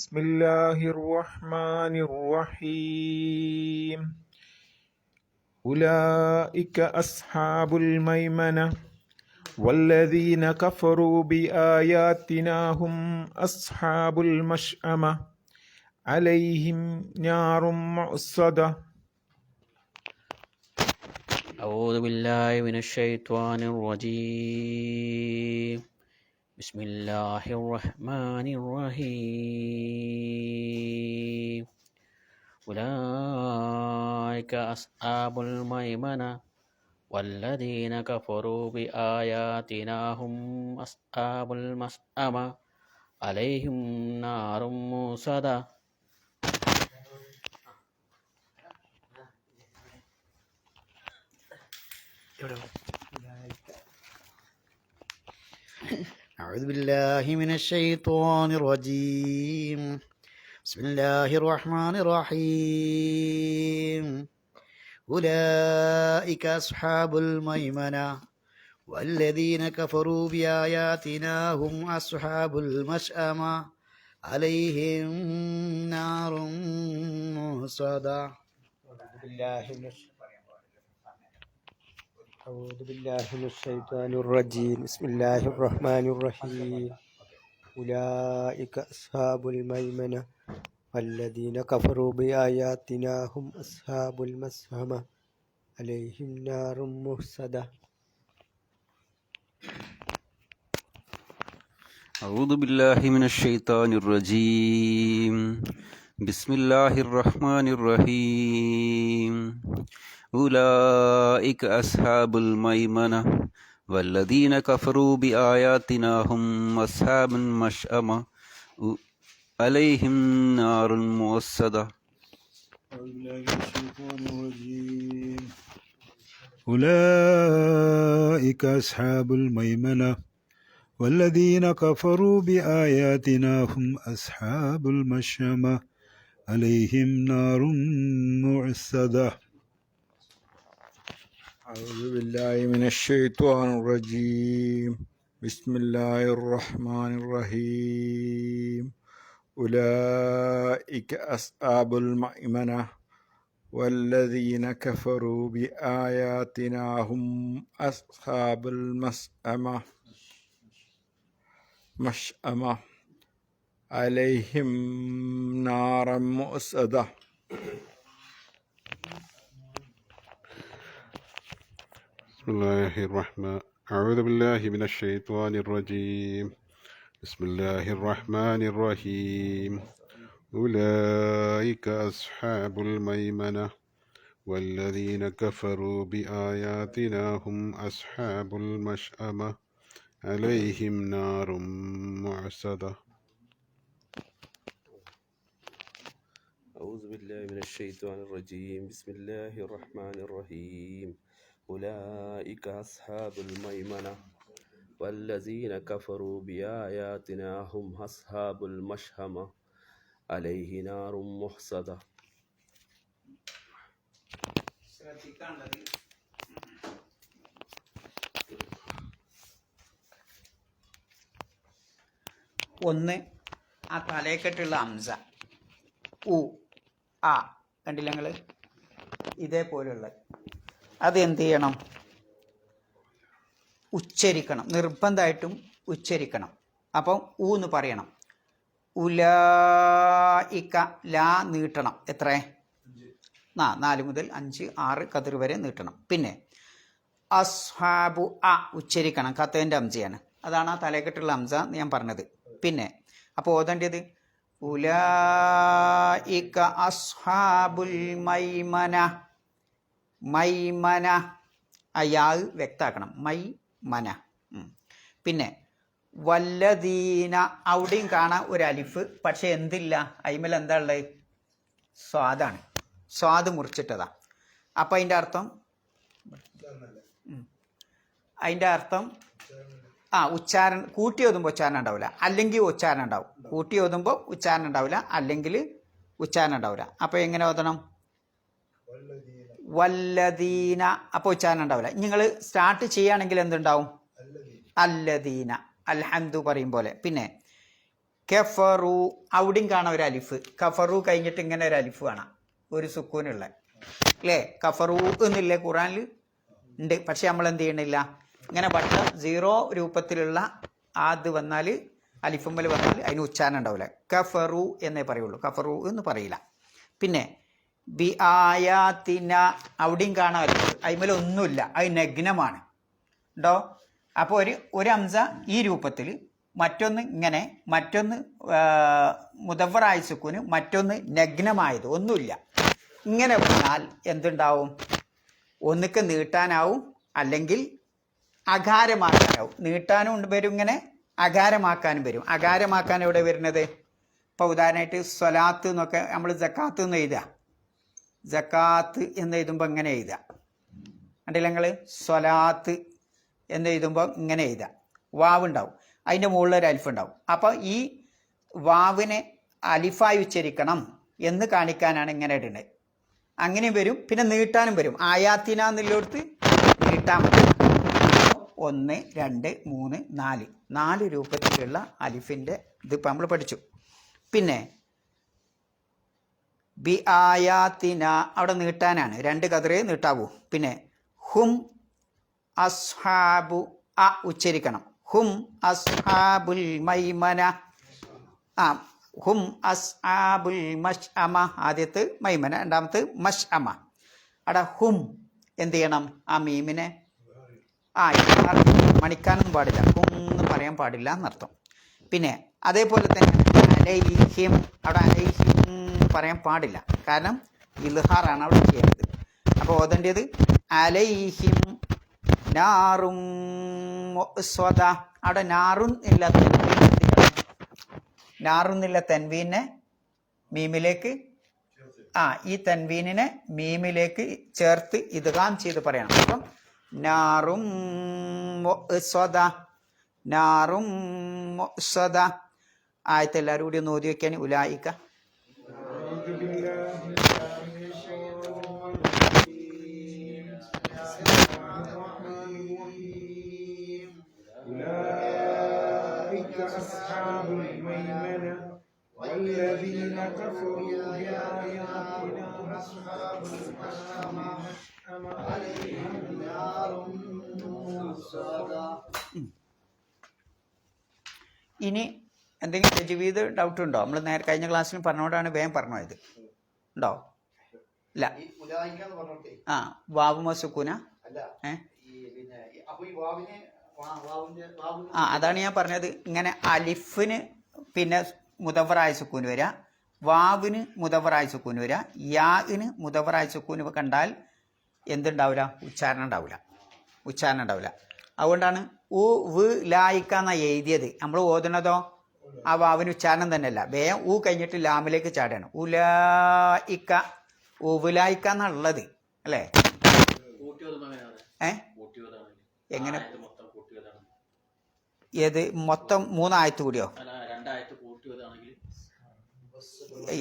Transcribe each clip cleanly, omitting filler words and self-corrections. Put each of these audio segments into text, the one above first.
بسم الله الرحمن الرحيم أولئك أصحاب الميمنة والذين كفروا بآياتنا هم أصحاب المشأمة عليهم نار مؤصدة. أعوذ بالله من الشيطان الرجيم. بسم الله الرحمن الرحيم. أولئك أصحاب الميمنة والذين كفروا بآياتنا هم أصحاب المشأمة عليهم نار موصدة. أعوذ بالله من الشيطان الرجيم. بسم الله الرحمن الرحيم. أولئك أصحاب الميمنة والذين كفروا بآياتنا هم أصحاب المشأمة عليهم نار موصدة. أعوذ بالله من الشيطان الرجيم. بسم الله الرحمن الرحيم. أولئك أصحاب الميمنة والذين كفروا بآياتنا هم أصحاب المشأمة عليهم نار موصدة. أعوذ بالله من الشيطان الرجيم. بسم الله الرحمن الرحيم. أولئك أصحاب الميمنة والذين كفروا بآياتنا هم أصحاب المشأمة عليهم نار موصدة. أولئك أصحاب الميمنة والذين كفروا بآياتنا هم أصحاب المشأمة عليهم نار موصدة. أعوذ بالله من الشيطان الرجيم. بسم الله الرحمن الرحيم. أولئك أصحاب الميمنة والذين كفروا بآياتنا هم أصحاب المشأمة عليهم نار مؤصدة. بسم الله الرحمن أعوذ بالله من الشيطان الرجيم. بسم الله الرحمن الرحيم. أولئك أصحاب الميمنة والذين كفروا بآياتنا هم أصحاب المشأمة عليهم نار موصدة. أعوذ بالله من الشيطان الرجيم. بسم الله الرحمن الرحيم. أولئك أصحاب الميمنة والذين كفروا بآياتنا هم أصحاب المشأمة عليه نار موصدة. ഒന്ന്, ആ തലയെക്കെട്ടുള്ള അംസ ഉ ആ കണ്ടില്ല നിങ്ങൾ, ഇതേപോലുള്ള അത് എന്ത് ചെയ്യണം? ഉച്ചരിക്കണം, നിർബന്ധമായിട്ടും ഉച്ചരിക്കണം. അപ്പം ഊ എന്ന് പറയണം. ഉലായിക്ക, ലാ നീട്ടണം. എത്ര? 4 മുതൽ 5, 6 കതിർ വരെ നീട്ടണം. പിന്നെ അസ്ഹാബു അ ഉച്ചരിക്കണം, ഖത്തേൻ്റെ അംസയാണ്. അതാണ് ആ തലക്കെട്ടുള്ള അംസ എന്ന് ഞാൻ പറഞ്ഞത്. പിന്നെ അപ്പോൾ ഓതേണ്ടത് ഉലായിക അസ്ഹാബുൽ മൈമന. മൈമന, അയാ വ്യക്താക്കണം, മൈമന. പിന്നെ വല്ലദീന, അവിടെയും കാണാം ഒരു അലിഫ്, പക്ഷെ എന്തില്ല, അയിമൽ എന്താ ഉള്ളത്? സ്വാദാണ്. സ്വാദ് മുറിച്ചിട്ടതാ. അപ്പം അതിൻ്റെ അർത്ഥം ഉച്ചാരണം കൂട്ടി ഓതുമ്പോൾ ഉച്ചാരണം ഉണ്ടാവില്ല, അല്ലെങ്കിൽ ഉച്ചാരണം ഉണ്ടാവും. കൂട്ടി ഓതുമ്പോൾ ഉച്ചാരണം ഉണ്ടാവില്ല, അല്ലെങ്കിൽ ഉച്ചാരണം ഉണ്ടാവില്ല. അപ്പോൾ എങ്ങനെ ഓതണം? വല്ലദീന, അപ്പോൾ ഉച്ചാരണം ഉണ്ടാവില്ല. നിങ്ങൾ സ്റ്റാർട്ട് ചെയ്യുകയാണെങ്കിൽ എന്തുണ്ടാവും? അല്ലദീന, അൽഹംദു പറയും പോലെ. പിന്നെ കഫറു, അവിടെയും കാണാം ഒരു അലിഫ്. കഫറു കഴിഞ്ഞിട്ട് ഇങ്ങനെ ഒരു അലിഫ് കാണാം, ഒരു സുക്കൂനുള്ള അല്ലേ. കഫറു എന്നില്ലേ ഖുറാനിൽ ഉണ്ട്, പക്ഷെ നമ്മൾ എന്ത് ചെയ്യണില്ല, ഇങ്ങനെ വട്ട 0 രൂപത്തിലുള്ള അത് വന്നാൽ അലിഫുമ്മൽ വന്നാൽ അതിന് ഉച്ചാരണം ഉണ്ടാവില്ല. കഫറു എന്നേ പറയുള്ളൂ, കഫറു എന്ന് പറയില്ല. പിന്നെ ബി ആയാത്തിന, അവിടെയും കാണാൻ അലിഫ്, അതിമേൽ ഒന്നുമില്ല, അത് നഗ്നമാണ് ഉണ്ടോ. അപ്പോൾ ഒരു ഹംസ ഈ രൂപത്തിൽ, മറ്റൊന്ന് ഇങ്ങനെ, മറ്റൊന്ന് മുദവ്വറായ സുക്കൂന്, മറ്റൊന്ന് നഗ്നമായത്, ഒന്നുമില്ല. ഇങ്ങനെ വന്നാൽ എന്തുണ്ടാവും, ഒന്നിക്ക് നീട്ടാനാവും അല്ലെങ്കിൽ അകാരമാക്കാനാവും. നീട്ടാനും വരും, ഇങ്ങനെ അകാരമാക്കാനും വരും. അകാരമാക്കാൻ എവിടെ വരുന്നത്, ഇപ്പോൾ ഉദാഹരണമായിട്ട് സ്വലാത്ത് എന്നൊക്കെ നമ്മൾ ജക്കാത്ത് എന്ന് എഴുതുക, ജക്കാത്ത് എന്ന് എഴുതുമ്പോൾ ഇങ്ങനെ എഴുതുക, കണ്ടില്ല നിങ്ങൾ, സ്വലാത്ത് എന്ന് എഴുതുമ്പോൾ ഇങ്ങനെ എഴുതുക, വാവ് ഉണ്ടാവും, അതിൻ്റെ മുകളിലൊരു അലിഫ് ഉണ്ടാവും. അപ്പോൾ ഈ വാവിനെ അലിഫായി ഉച്ചരിക്കണം എന്ന് കാണിക്കാനാണ് ഇങ്ങനെ ഇടുന്നത്. അങ്ങനെയും വരും, പിന്നെ നീട്ടാനും വരും. ആയാത്തിന എന്നുള്ളിടത്ത് നീട്ടാൻ പറ്റും. 1, 2, 3, 4 രൂപത്തിലുള്ള അലിഫിൻ്റെ ഇതിപ്പോൾ നമ്മൾ പഠിച്ചു. പിന്നെ ബി ആയാത്തിന, അവിടെ നീട്ടാനാണ്, 2 കതിറേ നീട്ടാവൂ. പിന്നെ ഹും അസ്ഹാബു, ഉച്ചരിക്കണം, ഹും അസ്ഹാബുൽ മൈമന, ഹും അസ്ഹാബുൽ മഷ്അമ, ആദ്യത്ത് മൈമന, രണ്ടാമത്ത് മഷ്അമ. അവിടെ ഹും എന്ത് ചെയ്യണം, ആ മീമിനെ മണിക്കാനൊന്നും പാടില്ല, ഹും എന്ന് പറയാൻ പാടില്ല എന്നർത്ഥം. പിന്നെ അതേപോലെ തന്നെ അലൈഹിം, അവിടെ അലൈഹിം പറയാൻ പാടില്ല, കാരണം ഇൽഹാറാണ് അവിടെ ചെയ്യേണ്ടത്. അപ്പോൾ ഓതേണ്ടത് അലൈഹിം നാറും സ്വദ, അവിടെ നാറുൻ ഇല്ല തെൻവീൻ, നാറുന്നില്ല തെൻവീനെ മീമിലേക്ക്, ഈ തെൻവീനിനെ മീമിലേക്ക് ചേർത്ത് ഇദ്ഗാം ചെയ്ത് പറയണം. അപ്പം നാറും സ്വദ, നാറും സ്വദ. ആയത്തെ എല്ലാവരും കൂടി ഒന്ന് ഓതി വയ്ക്കാൻ. ഉലായിക്ക أصحاب الميمنة والذين كفروا بآياتنا أصحاب المشأمة عليهم نار مؤصدة. ഇനി എന്തെങ്കിലും തജ്വീദ് ഡൗട്ട് ഉണ്ടോ? നമ്മൾ കഴിഞ്ഞ ക്ലാസ്സിൽ പറഞ്ഞുകൊണ്ടാണ് വേഗം പറഞ്ഞത്. ഉണ്ടോ? ഇല്ല. വാവ് മസുക്കൂന, അതാണ് ഞാൻ പറഞ്ഞത്. ഇങ്ങനെ അലിഫിന് പിന്നെ മുദവറായ സുക്കൂന് വരിക, വാവിന് മുദവറായ സുക്കൂന് വരിക, യാഇന് മുദവറായ സുക്കൂന് കണ്ടാൽ എന്തുണ്ടാവില്ല, ഉച്ചാരണം ഉണ്ടാവില്ല. അതുകൊണ്ടാണ് ഉ വ് ലായിക്ക എന്നാ എഴുതിയത്. നമ്മൾ ഓതുന്നതോ ആ വാവിന് ഉച്ചാരണം തന്നെയല്ല, വേഗം ഊ കഴിഞ്ഞിട്ട് ലാമിലേക്ക് ചാടുകയാണ്. ഉലായിക്ക, ഉലായിക്ക എന്നുള്ളത് അല്ലേ? എങ്ങനെ, ഏത് മൊത്തം 3 ആയത്ത് കൂടിയോ?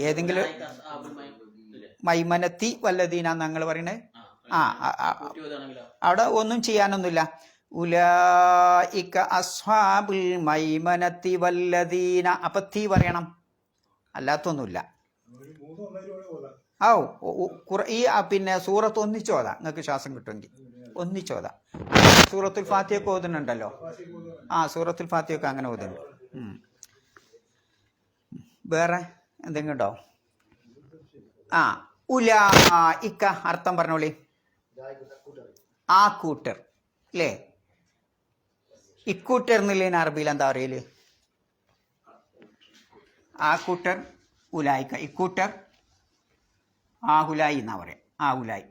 ഏതെങ്കിലും മൈമനത്തി വല്ലദീന ഞങ്ങൾ പറയണേ. അവിടെ ഒന്നും ചെയ്യാനൊന്നുമില്ല. ഉലൈക അസ്ഹാബുൽ മൈമനത്തി വല്ലദീന, അപ്പൊ തീ പറയണം, അല്ലാത്തൊന്നുമില്ല. ഈ പിന്നെ സൂറത്ത് ഒന്നിച്ചോതാ, നിങ്ങൾക്ക് ശ്വാസം കിട്ടുമെങ്കിൽ ഒന്നിച്ചോതാ. സൂറത്തുൽ ഫാത്തിഹയൊക്കെ ഓതുന്നുണ്ടല്ലോ, സൂറത്തുൽ ഫാത്തിഹയൊക്കെ അങ്ങനെ ഓതുന്നുണ്ട്. വേറെ എന്തെങ്കിലും ഉണ്ടോ? ഉലൈക അർത്ഥം പറഞ്ഞോളി. ആ കൂട്ടർ അല്ലേ? ഇക്കൂട്ടർ എന്നുള്ളതിന് അറബിയിൽ എന്താ പറയല്? ആ കൂട്ടർ ഉലായിക്ക, ഇക്കൂട്ടർ ഹുലായി എന്നാ പറയാം. ഹുലായി,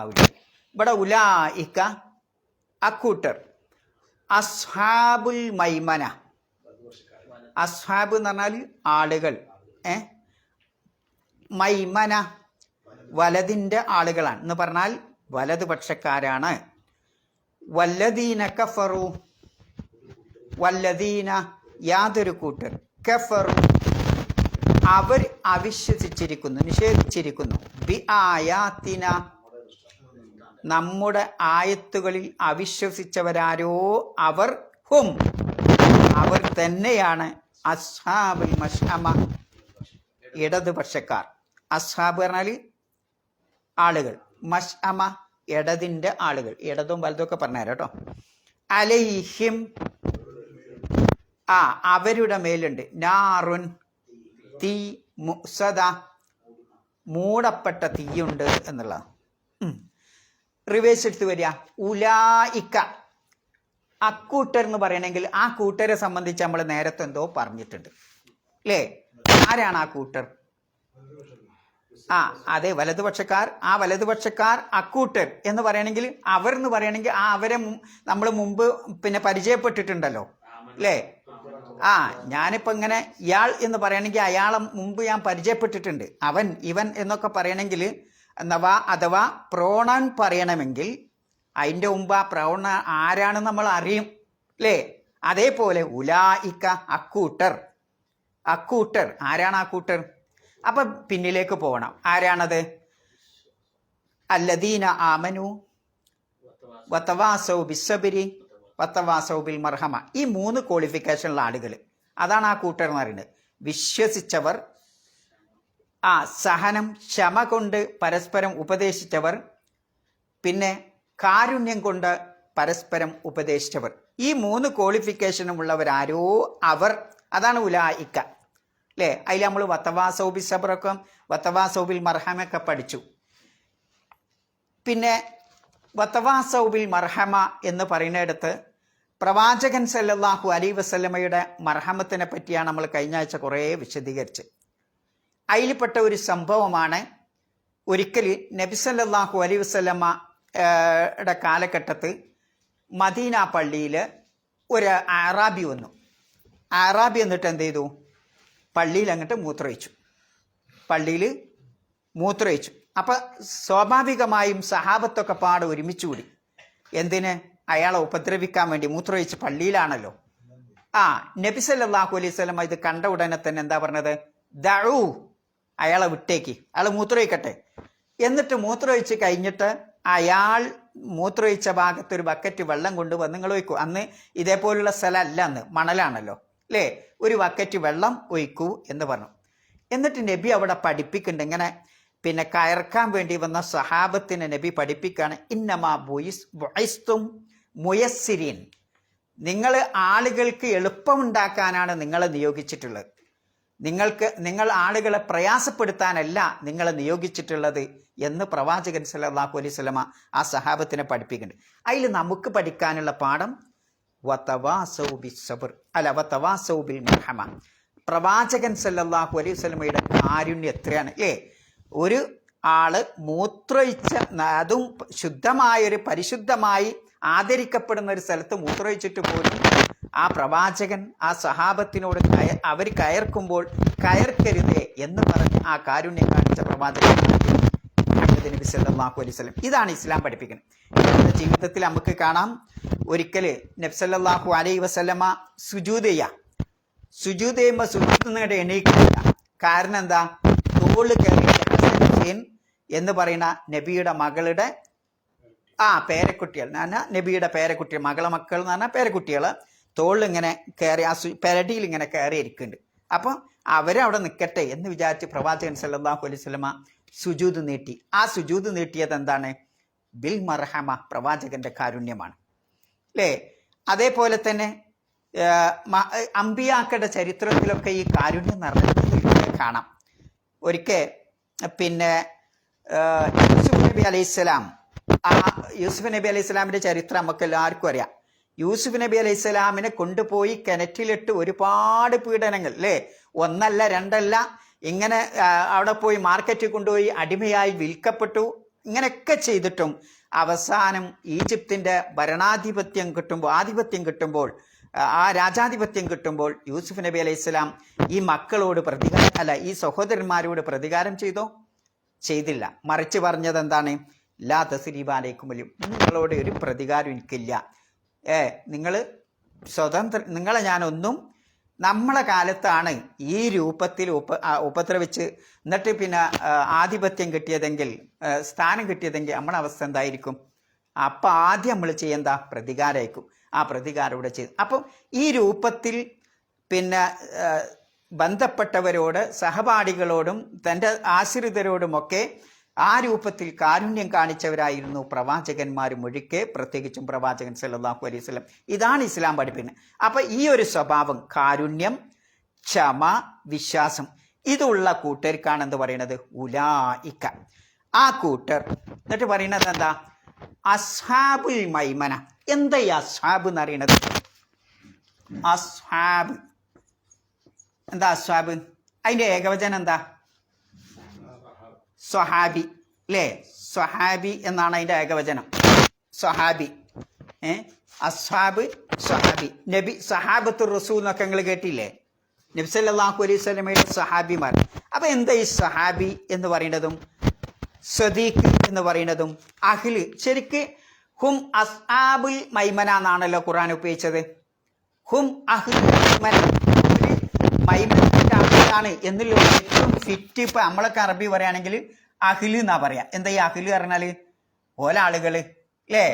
ഹുലായി. ഇവിടെ ഉലായിക്ക അക്കൂട്ടർ. അസ്ഹാബുൽ മൈമന, അസ്ഹാബ് എന്ന് പറഞ്ഞാൽ ആളുകൾ, മൈമന വലതിൻ്റെ ആളുകളാണ് എന്ന് പറഞ്ഞാൽ വലത് പക്ഷക്കാരാണ്. വല്ലദീന കഫറു, വല്ലദീന യാതൊരു കൂട്ടർ, കഫറു അവർ അവിശ്വസിച്ചിരിക്കുന്നു, നിഷേധിച്ചിരിക്കുന്നു, ബി ആയാത്തിന നമ്മുടെ ആയത്തുകളിൽ അവിശ്വസിച്ചവരാരോ അവർ, ഹും അവർ തന്നെയാണ് അസ്ഹാബുൽ മഷ്അമ ഇടതുപക്ഷക്കാർ. അസ്ഹാബ് പറഞ്ഞാൽ ആളുകൾ, മഷ്അമ ഇടതിൻ്റെ ആളുകൾ, ഇടതും വലതും ഒക്കെ പറഞ്ഞുതരാം കേട്ടോ. അലൈഹിം അവരുടെ മേലുണ്ട് നാറുൻ തീ, മുസദ മൂടപ്പെട്ട തീയുണ്ട് എന്നുള്ളതാണ്. റിവേഴ്സ് എടുത്ത് വരിക. ഉലായിക്ക അക്കൂട്ടർ എന്ന് പറയണമെങ്കിൽ ആ കൂട്ടരെ സംബന്ധിച്ച് നമ്മൾ നേരത്തെ എന്തോ പറഞ്ഞിട്ടുണ്ട് അല്ലേ? ആരാണ് ആ കൂട്ടർ? അതെ, വലതുപക്ഷക്കാർ. ആ വലതുപക്ഷക്കാർ അക്കൂട്ടർ എന്ന് പറയണമെങ്കിൽ, അവർ എന്ന് പറയണമെങ്കിൽ അവരെ നമ്മൾ മുമ്പ് പരിചയപ്പെട്ടിട്ടുണ്ടല്ലോ അല്ലേ? ഞാനിപ്പോൾ ഇങ്ങനെ ഇയാൾ എന്ന് പറയണമെങ്കിൽ അയാളെ മുമ്പ് ഞാൻ പരിചയപ്പെട്ടിട്ടുണ്ട്. അവൻ, ഇവൻ എന്നൊക്കെ പറയണമെങ്കിൽ അഥവാ പ്രോണൗൺ പറയണമെങ്കിൽ അതിൻ്റെ മുമ്പ് ആ പ്രൗണ ആരാണെന്ന് നമ്മൾ അറിയും അല്ലേ? അതേപോലെ ഉലായിക്ക അക്കൂട്ടർ ആരാണ് ആ കൂട്ടർ? അപ്പം പിന്നിലേക്ക് പോകണം. ആരാണത്? അല്ലദീന ആമനു വതവാസൗ ബിസ്സബ്രി വതവാസൗ ബിൽ മർഹമ. ഈ 3 ക്വാളിഫിക്കേഷനുള്ള ആളുകൾ, അതാണ് ആ കൂട്ടർ എന്ന് പറയുന്നത്. വിശ്വസിച്ചവർ, സഹനം ക്ഷമ കൊണ്ട് പരസ്പരം ഉപദേശിച്ചവർ, പിന്നെ കാരുണ്യം കൊണ്ട് പരസ്പരം ഉപദേശിച്ചവർ. ഈ 3 ക്വാളിഫിക്കേഷനും ഉള്ളവരാരോ അവർ, അതാണ് ഉലായിക്ക അല്ലേ? അതിൽ നമ്മൾ വതവാസൗബി സബറൊക്കെ വതവാസൗബിൽ മർഹമൊക്കെ പഠിച്ചു. പിന്നെ വതവാസൗബിൽ മർഹമ എന്ന് പറയുന്നിടത്ത് പ്രവാചകൻ സല്ലല്ലാഹു അലൈഹി വസല്ലമയുടെ മർഹമത്തിനെ പറ്റിയാണ് നമ്മൾ കഴിഞ്ഞ ആഴ്ച കുറേ വിശദീകരിച്ച്. അതിൽപ്പെട്ട ഒരു സംഭവമാണ്, ഒരിക്കൽ നബി സല്ലല്ലാഹു അലൈഹി വസല്ലമയുടെ കാലഘട്ടത്തിൽ മദീന പള്ളിയിൽ ഒരു അറാബി വന്നു. അറാബി എന്നിട്ട് എന്ത് ചെയ്തു? പള്ളിയിൽ അങ്ങോട്ട് മൂത്രയിച്ചു. അപ്പം സ്വാഭാവികമായും സഹാബത്തൊക്കെ പാടെ ഒരുമിച്ച് കൂടി. എന്തിന്? അയാളെ ഉപദ്രവിക്കാൻ വേണ്ടി. മൂത്രയിച്ച് പള്ളിയിലാണല്ലോ. നബി സല്ലല്ലാഹു അലൈഹി വസല്ലം ഇത് കണ്ട ഉടനെ തന്നെ എന്താ പറഞ്ഞത്? ദഉ, അയാളെ വിട്ടേക്ക്, അയാൾ മൂത്രയിക്കട്ടെ. എന്നിട്ട് മൂത്രയിച്ച് കഴിഞ്ഞിട്ട് അയാൾ മൂത്രയിച്ച ഭാഗത്ത് ഒരു ബക്കറ്റ് വെള്ളം കൊണ്ടുവന്ന് നിങ്ങൾ ഒഴിക്കൂ. അന്ന് ഇതേപോലുള്ള സ്ഥലമല്ല, അന്ന് മണലാണല്ലോ അല്ലേ? ഒരു ബക്കറ്റ് വെള്ളം ഒഴിക്കൂ എന്ന് പറഞ്ഞു. എന്നിട്ട് നബി അവിടെ പഠിപ്പിക്കുന്നുണ്ട്. ഇങ്ങനെ കയർക്കാൻ വേണ്ടി വന്ന സഹാബത്തിനെ നബി പഠിപ്പിക്കുകയാണ്. ഇന്നമാ ബുഇസ്തും മുയസ്സിരീൻ, നിങ്ങൾ ആളുകൾക്ക് എളുപ്പമുണ്ടാക്കാനാണ് നിങ്ങളെ നിയോഗിച്ചിട്ടുള്ളത്. നിങ്ങൾ ആളുകളെ പ്രയാസപ്പെടുത്താനല്ല നിങ്ങളെ നിയോഗിച്ചിട്ടുള്ളത് എന്ന് പ്രവാചകൻ സല്ലല്ലാഹു അലൈഹി വസല്ലമ ആ സഹാബത്തിനെ പഠിപ്പിക്കുന്നുണ്ട്. അതിൽ നമുക്ക് പഠിക്കാനുള്ള പാഠം വതവാസൗ ബിസ്സബ്ർ വതവാസൗ ബിൽ മർഹമ. പ്രവാചകൻ സല്ലല്ലാഹു അലൈഹി വസല്ലമയുടെ കാരുണ്യം എത്രയാണ് അല്ലേ? ഒരു ആള് മൂത്രയിച്ച, അതും ശുദ്ധമായൊരു പരിശുദ്ധമായി ആദരിക്കപ്പെടുന്ന ഒരു സ്ഥലത്ത് മൂത്രയിച്ചിട്ട് പോലും ആ പ്രവാചകൻ ആ സഹാബത്തിനോട് അവർ കയർക്കുമ്പോൾ കയർക്കരുതേ എന്ന് പറഞ്ഞ് ആ കാരുണ്യം കാണിച്ച പ്രവാചകൻ നബി സല്ലല്ലാഹു അലൈഹി വസല്ലം. ഇതാണ് ഇസ്ലാം പഠിപ്പിക്കുന്നത്. നമ്മുടെ ജീവിതത്തിൽ നമുക്ക് കാണാം, ഒരിക്കൽ നബി സല്ലല്ലാഹു അലൈഹി വസല്ലമ സുജൂദ് ചെയ്യുമ്പോൾ സുജൂദ് എണീക്കില്ല. കാരണം എന്താ? തോള് കയറി എന്ന് പറയുന്ന നബിയുടെ മകളുടെ പേരക്കുട്ടികൾ, നബിയുടെ പേരക്കുട്ടികൾ, മകളെ മക്കൾ എന്ന് പറഞ്ഞാൽ പേരക്കുട്ടികൾ തോളിലിങ്ങനെ കയറി ആ പെരടിയിൽ ഇങ്ങനെ കയറി ഇരിക്കുന്നുണ്ട്. അപ്പം അവരവിടെ നിൽക്കട്ടെ എന്ന് വിചാരിച്ച് പ്രവാചകൻ സല്ലല്ലാഹു അലൈഹി വസല്ലമ സുജൂദ് നീട്ടി. ആ സുജൂദ് നീട്ടിയത് എന്താണ്? ബിൽ മർഹമ, പ്രവാചകന്റെ കാരുണ്യമാണ് അല്ലേ? അതേപോലെ തന്നെ അമ്പിയാക്കളുടെ ചരിത്രത്തിലൊക്കെ ഈ കാരുണ്യം നിറഞ്ഞു കാണാം. ഒരിക്കൽ യൂസുഫ് നബി അലൈഹിസ്സലാം, യൂസുഫ് നബി അലൈഹി സ്വലാമിന്റെ ചരിത്രം നമുക്ക് എല്ലാവർക്കും അറിയാം. യൂസുഫ് നബി അലൈഹി സ്വലാമിനെ കൊണ്ടുപോയി കിണറ്റിലിട്ട് ഒരുപാട് പീഡനങ്ങൾ അല്ലേ? ഒന്നല്ല രണ്ടല്ല, ഇങ്ങനെ അവിടെ പോയി മാർക്കറ്റിൽ കൊണ്ടുപോയി അടിമയായി വിൽക്കപ്പെട്ടു. ഇങ്ങനെയൊക്കെ ചെയ്തിട്ടും അവസാനം ഈജിപ്തിൻ്റെ ആധിപത്യം കിട്ടുമ്പോൾ ആ രാജാധിപത്യം കിട്ടുമ്പോൾ യൂസുഫ് നബി അലൈഹി സ്വലാം ഈ മക്കളോട് ഈ സഹോദരന്മാരോട് പ്രതികാരം ചെയ്തില്ല. മറിച്ച് പറഞ്ഞത് എന്താണ്? ലാ തസ്രീബ അലൈക്കും, നിങ്ങളോട് ഒരു പ്രതികാരം എനിക്കില്ല. നിങ്ങൾ നിങ്ങളെ ഞാനൊന്നും, നമ്മളെ കാലത്താണ് ഈ രൂപത്തിൽ ഉപദ്രവിച്ച് എന്നിട്ട് ആധിപത്യം കിട്ടിയതെങ്കിൽ, സ്ഥാനം കിട്ടിയതെങ്കിൽ നമ്മളെ അവസ്ഥ എന്തായിരിക്കും? അപ്പം ആദ്യം നമ്മൾ ചെയ്യേണ്ട പ്രതികാരമായിരിക്കും. ആ പ്രതികാരം ഇവിടെ ചെയ്തു. അപ്പം ഈ രൂപത്തിൽ പിന്നെ ബന്ധപ്പെട്ടവരോട്, സഹപാഠികളോടും തൻ്റെ ആശ്രിതരോടുമൊക്കെ ആ രൂപത്തിൽ കാരുണ്യം കാണിച്ചവരായിരുന്നു പ്രവാചകന്മാരും ഒഴികെ, പ്രത്യേകിച്ചും പ്രവാചകൻ സല്ലല്ലാഹു അലൈഹി വസല്ലം. ഇതാണ് ഇസ്ലാം പഠിപ്പിക്കുന്നത്. അപ്പം ഈ ഒരു സ്വഭാവം, കാരുണ്യം, ക്ഷമ, വിശ്വാസം, ഇതുള്ള കൂട്ടർക്കാണ് എന്ത് പറയുന്നത്? ഉലായിക്ക. ആ കൂട്ടർ എന്നിട്ട് പറയുന്നത് എന്താ? അസ്ഹാബുൽ മൈമന. എന്താ ഈ അസ്ഹാബ് എന്ന് പറയുന്നത്? അസ്ഹാബ് എന്താ? അസ്ഹാബ് അതിൻ്റെ ഏകവചനം എന്താ? സ്വഹാബി അല്ലേ? സ്വഹാബി എന്നാണ് അതിൻ്റെ ഏകവചനം. സ്വഹാബി. അസ്ഹാബ്, സ്വഹാബി. നബി സഹാബത്തുർ റസൂൽ എന്നൊക്കെ നിങ്ങൾ കേട്ടില്ലേ? നബി സല്ലല്ലാഹു അലൈഹി വസല്ലമയുടെ സ്വഹാബിമാർ. അപ്പം എന്താ ഈ സ്വഹാബി എന്ന് പറയുന്നതും സദീഖ് എന്ന് പറയുന്നതും അഹ്ല്? ശരിക്ക് ഹും അസ്ഹാബുൽ മൈമന എന്നാണല്ലോ ഖുർആൻ ഉപയോഗിച്ചത്. ഹും അഹ്ലുൽ മൈമന, മൈമനത്തിന്റെ അഹ്ലാണ് എന്നുള്ള ഏറ്റവും ഫിറ്റ്. ഇപ്പം നമ്മളൊക്കെ അറബി പറയുകയാണെങ്കിൽ അഹ്ല് എന്നാ പറയാ. എന്താ ഈ അഹ്ല് പറഞ്ഞാൽ? ആളുകൾ അല്ലേ?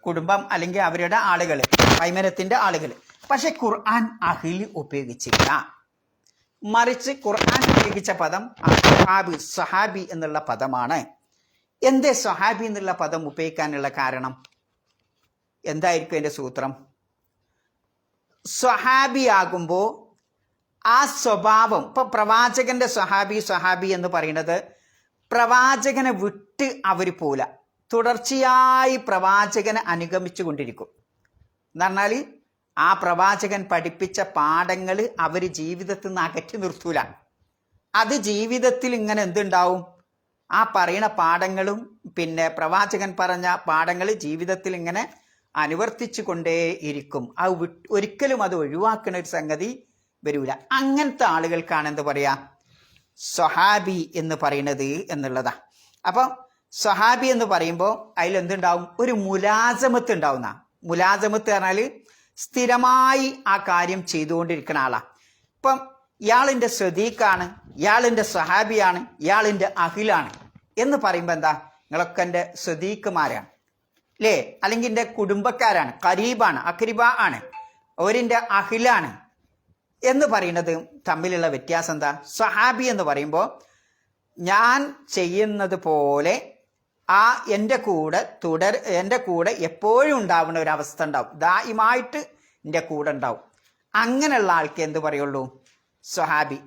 കുടുംബം അല്ലെങ്കിൽ അവരുടെ ആളുകൾ, മൈമനത്തിന്റെ ആളുകൾ. പക്ഷെ ഖുർആൻ അഹ്ല് ഉപയോഗിച്ചില്ല. മറിച്ച് ഖുർആൻ ഉപയോഗിച്ച പദം അസ്ഹാബ്, സഹാബി എന്നുള്ള പദമാണ്. എന്തേ സഹാബി എന്നുള്ള പദം ഉപയോഗിക്കാനുള്ള കാരണം? എന്തായിരിക്കും അതിൻ്റെ സൂത്രം? സ്വഹാബിയാകുമ്പോൾ ആ സ്വഭാവം, ഇപ്പൊ പ്രവാചകന്റെ സ്വഹാബി എന്ന് പറയുന്നത് പ്രവാചകനെ വിട്ട് അവർ പോല തുടർച്ചയായി പ്രവാചകനെ അനുഗമിച്ചു കൊണ്ടിരിക്കും. എന്ന് പറഞ്ഞാൽ ആ പ്രവാചകൻ പഠിപ്പിച്ച പാഠങ്ങൾ അവർ ജീവിതത്തിൽ നിന്ന് അകറ്റി നിർത്തൂല. അത് ജീവിതത്തിൽ ഇങ്ങനെ എന്തുണ്ടാവും? ആ പറയുന്ന പാഠങ്ങളും പിന്നെ പ്രവാചകൻ പറഞ്ഞ പാഠങ്ങൾ ജീവിതത്തിൽ ഇങ്ങനെ അനുവർത്തിച്ചു കൊണ്ടേയിരിക്കും. ഒരിക്കലും അത് ഒഴിവാക്കുന്ന ഒരു സംഗതി വരൂല. അങ്ങനത്തെ ആളുകൾക്കാണ് എന്ത് പറയാ? സ്വഹാബി എന്ന് പറയുന്നത് എന്നുള്ളതാ. അപ്പം സ്വഹാബി എന്ന് പറയുമ്പോൾ അതിലെന്തുണ്ടാവും? ഒരു മുലാസമത്ത് ഉണ്ടാവുന്ന. മുലാസമത്ത് പറഞ്ഞാൽ സ്ഥിരമായി ആ കാര്യം ചെയ്തുകൊണ്ടിരിക്കുന്ന ആളാണ്. ഇപ്പം ഇയാളിൻ്റെ സദീഖാണ്, ഇയാളിൻ്റെ സ്വഹാബിയാണ്, ഇയാളിൻ്റെ അഹിലാണ് എന്ന് പറയുമ്പോൾ എന്താ? നിങ്ങളൊക്കെ എൻ്റെ സദീഖുമാരാണ് അല്ലേ? അല്ലെങ്കിൽ എൻ്റെ കുടുംബക്കാരാണ്, കരീബാണ്, അഖരിബ ആണ്, അവരിൻ്റെ അഹിലാണ് എന്ന് പറയുന്നത് തമ്മിലുള്ള വ്യത്യാസം എന്താ? സ്വഹാബി എന്ന് പറയുമ്പോൾ ഞാൻ ചെയ്യുന്നത് പോലെ എൻ്റെ കൂടെ എപ്പോഴും ഉണ്ടാവുന്ന ഒരവസ്ഥ ഉണ്ടാവും. ദായിമായിട്ട് എൻ്റെ കൂടെ ഉണ്ടാവും. അങ്ങനെയുള്ള ആൾക്ക് എന്ത് പറയുള്ളൂ? സ്വഹാബി.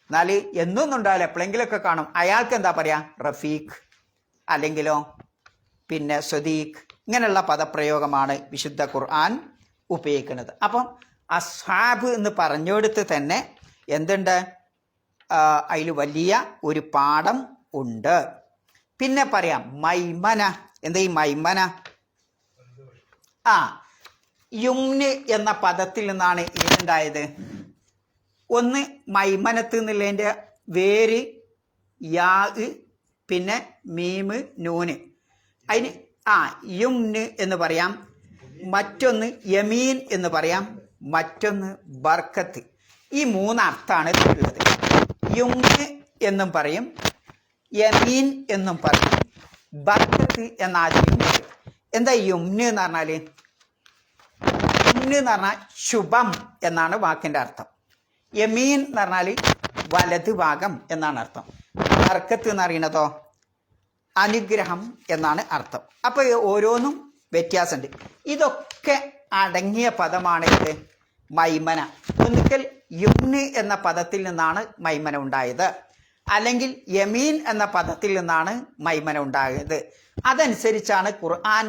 എന്നാൽ എന്നൊന്നും ഉണ്ടാവില്ല, എപ്പോഴെങ്കിലുമൊക്കെ കാണും. അയാൾക്ക് എന്താ പറയാ? റഫീഖ് അല്ലെങ്കിലോ പിന്നെ സദീഖ്. ഇങ്ങനെയുള്ള പദപ്രയോഗമാണ് വിശുദ്ധ ഖുർആൻ ഉപയോഗിക്കുന്നത്. അപ്പം അസ്ഹാബ് എന്ന് പറഞ്ഞെടുത്ത് തന്നെ എന്തുണ്ട്? അതിൽ വലിയ ഒരു പാഠം ഉണ്ട്. പിന്നെ പറയാം മൈമന. എന്താ ഈ മൈമന? യുംന് എന്ന പദത്തിൽ നിന്നാണ് ഇതുണ്ടായത്. ഒന്ന് മൈമനത്ത് എന്നുള്ളതിൻ്റെ വേര് യാ, പിന്നെ മീമ്, നൂന്. അതിന് യുംന് എന്ന് പറയാം. മറ്റൊന്ന് യമീൻ എന്ന് പറയാം. മറ്റൊന്ന് ബർക്കത്ത്. ഈ മൂന്നർത്ഥമാണ് ഉള്ളത്. യുംന് എന്നും പറയും, യമീൻ എന്നും പറയും, ബർക്കത്ത് എന്നാദ്യം പറയും. എന്താ യുംന് എന്ന് പറഞ്ഞാൽ? യുംന് എന്ന് പറഞ്ഞാൽ ശുഭം എന്നാണ് വാക്കിൻ്റെ അർത്ഥം. യമീൻ എന്ന് പറഞ്ഞാൽ വലത് ഭാഗം എന്നാണ് അർത്ഥം. ബർക്കത്ത് എന്ന് പറയുന്നതോ അനുഗ്രഹം എന്നാണ് അർത്ഥം. അപ്പോൾ ഓരോന്നും വ്യത്യാസമുണ്ട്. ഇതൊക്കെ അടങ്ങിയ പദമാണ് ഇത് മൈമന. ഒന്നുകിൽ യുംന് എന്ന പദത്തിൽ നിന്നാണ് മൈമന ഉണ്ടായത്, അല്ലെങ്കിൽ യമീൻ എന്ന പദത്തിൽ നിന്നാണ് മൈമന ഉണ്ടായത്. അതനുസരിച്ചാണ് ഖുർആൻ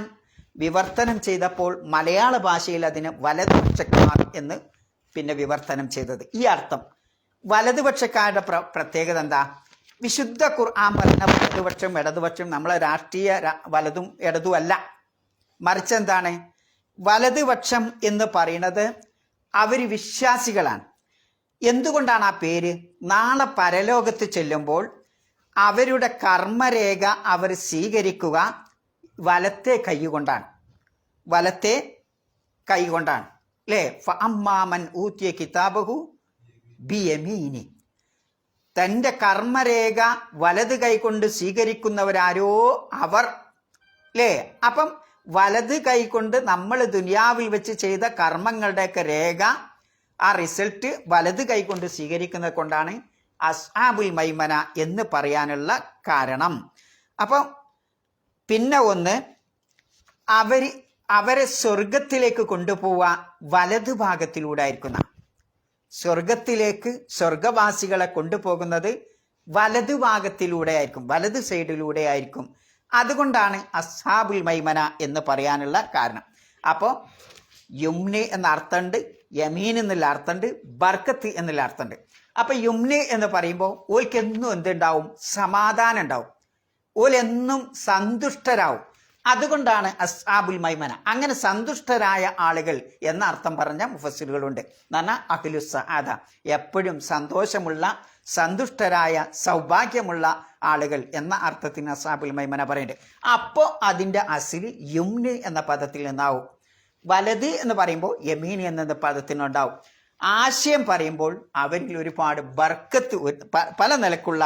വിവർത്തനം ചെയ്തപ്പോൾ മലയാള ഭാഷയിൽ അതിന് വലതുപക്ഷക്കാർ എന്ന് പിന്നെ വിവർത്തനം ചെയ്തത്. ഈ അർത്ഥം. വലതുപക്ഷക്കാരുടെ പ്രത്യേകത എന്താ? വിശുദ്ധ ഖുർആൻ പറയുന്ന വലതുപക്ഷം ഇടതുപക്ഷം നമ്മളെ രാഷ്ട്രീയ വലതും ഇടതും അല്ല. മറിച്ച് എന്താണ്? വലതുപക്ഷം എന്ന് പറയുന്നത് അവർ വിശ്വാസികളാണ്. എന്തുകൊണ്ടാണ് ആ പേര്? നാളെ പരലോകത്ത് ചെല്ലുമ്പോൾ അവരുടെ കർമ്മരേഖ അവർ സ്വീകരിക്കുക വലത്തെ കൈകൊണ്ടാണ്. വലത്തെ കൈകൊണ്ടാണ് അല്ലേ? ഫഅമ്മാമൻ ഊതിയ കിതാബഹു ബിയമീനി. തൻ്റെ കർമ്മരേഖ വലത് കൈകൊണ്ട് സ്വീകരിക്കുന്നവരാരോ അവർ അല്ലേ? അപ്പം വലത് കൈകൊണ്ട് നമ്മൾ ദുനിയാവിൽ വെച്ച് ചെയ്ത കർമ്മങ്ങളുടെയൊക്കെ രേഖ ആ റിസൾട്ട് വലത് കൈകൊണ്ട് സ്വീകരിക്കുന്നത് കൊണ്ടാണ് അസ്ഹാബുൽ മൈമന എന്ന് പറയാനുള്ള കാരണം. അപ്പം പിന്നെ ഒന്ന്, അവരെ സ്വർഗത്തിലേക്ക് കൊണ്ടുപോവുക വലത് ഭാഗത്തിലൂടെ ആയിരിക്കുന്ന, സ്വർഗത്തിലേക്ക് സ്വർഗവാസികളെ കൊണ്ടുപോകുന്നത് വലത് ഭാഗത്തിലൂടെ ആയിരിക്കും, വലത് സൈഡിലൂടെ ആയിരിക്കും. അതുകൊണ്ടാണ് അസ്ഹാബുൽ മൈമന എന്ന് പറയാനുള്ള കാരണം. അപ്പോൾ യുംന് എന്ന അർത്ഥമുണ്ട്, യമീൻ എന്നുള്ള അർത്ഥമുണ്ട്, ബർക്കത്ത് എന്നുള്ള അർത്ഥമുണ്ട്. അപ്പം യുംന് എന്ന് പറയുമ്പോൾ ഓൽക്കെന്നും എന്തുണ്ടാവും? സമാധാനം ഉണ്ടാവും, ഓലെന്നും സന്തുഷ്ടരാവും. അതുകൊണ്ടാണ് അസ്ഹാബുൽ മൈമന. അങ്ങനെ സന്തുഷ്ടരായ ആളുകൾ എന്ന അർത്ഥം പറഞ്ഞ മുഫസ്സിറുകളുണ്ട്. എന്ന് പറഞ്ഞാൽ അഹ്ലു സആദ, എപ്പോഴും സന്തോഷമുള്ള, സന്തുഷ്ടരായ, സൗഭാഗ്യമുള്ള ആളുകൾ എന്ന അർത്ഥത്തിന് അസ്ഹാബുൽ മൈമന പറയുന്നുണ്ട്. അപ്പോൾ അതിൻ്റെ അസിൽ യുംന് എന്ന പദത്തിൽ നിന്നാവും. വലത് എന്ന് പറയുമ്പോൾ യമീൻ എന്ന പദത്തിനുണ്ടാവും. ആശയം പറയുമ്പോൾ അവരിൽ ഒരുപാട് ബർക്കത്ത്, പല നിലക്കുള്ള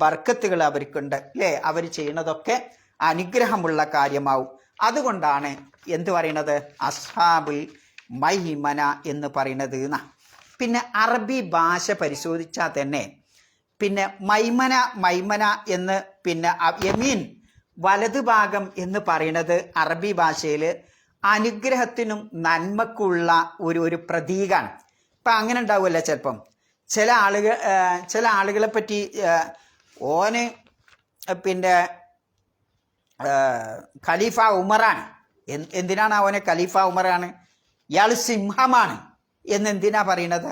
ബർക്കത്തുകൾ അവർക്കുണ്ട് അല്ലേ? അവർ ചെയ്യുന്നതൊക്കെ അനുഗ്രഹമുള്ള കാര്യമാവും. അതുകൊണ്ടാണ് എന്ത് പറയുന്നത്? അസ്ഹാബുൽ മൈമന എന്ന് പറയുന്നത് എന്നാ. പിന്നെ അറബി ഭാഷ പരിശോധിച്ചാൽ തന്നെ പിന്നെ മൈമന എന്ന്, പിന്നെ യമീൻ വലത് ഭാഗം എന്ന് പറയുന്നത് അറബി ഭാഷയിൽ അനുഗ്രഹത്തിനും നന്മക്കുള്ള ഒരു പ്രതീകമാണ്. ഇപ്പം അങ്ങനെ ഉണ്ടാവുമല്ലോ ചിലപ്പം. ചില ആളുകളെ പറ്റി ഓന് പിന്നെ ഖലീഫ ഉമറാണ്. എന്തിനാണ് അവന് ഖലീഫ ഉമറാണ്? ഇയാൾ സിംഹമാണ് എന്നെന്തിനാ പറയണത്?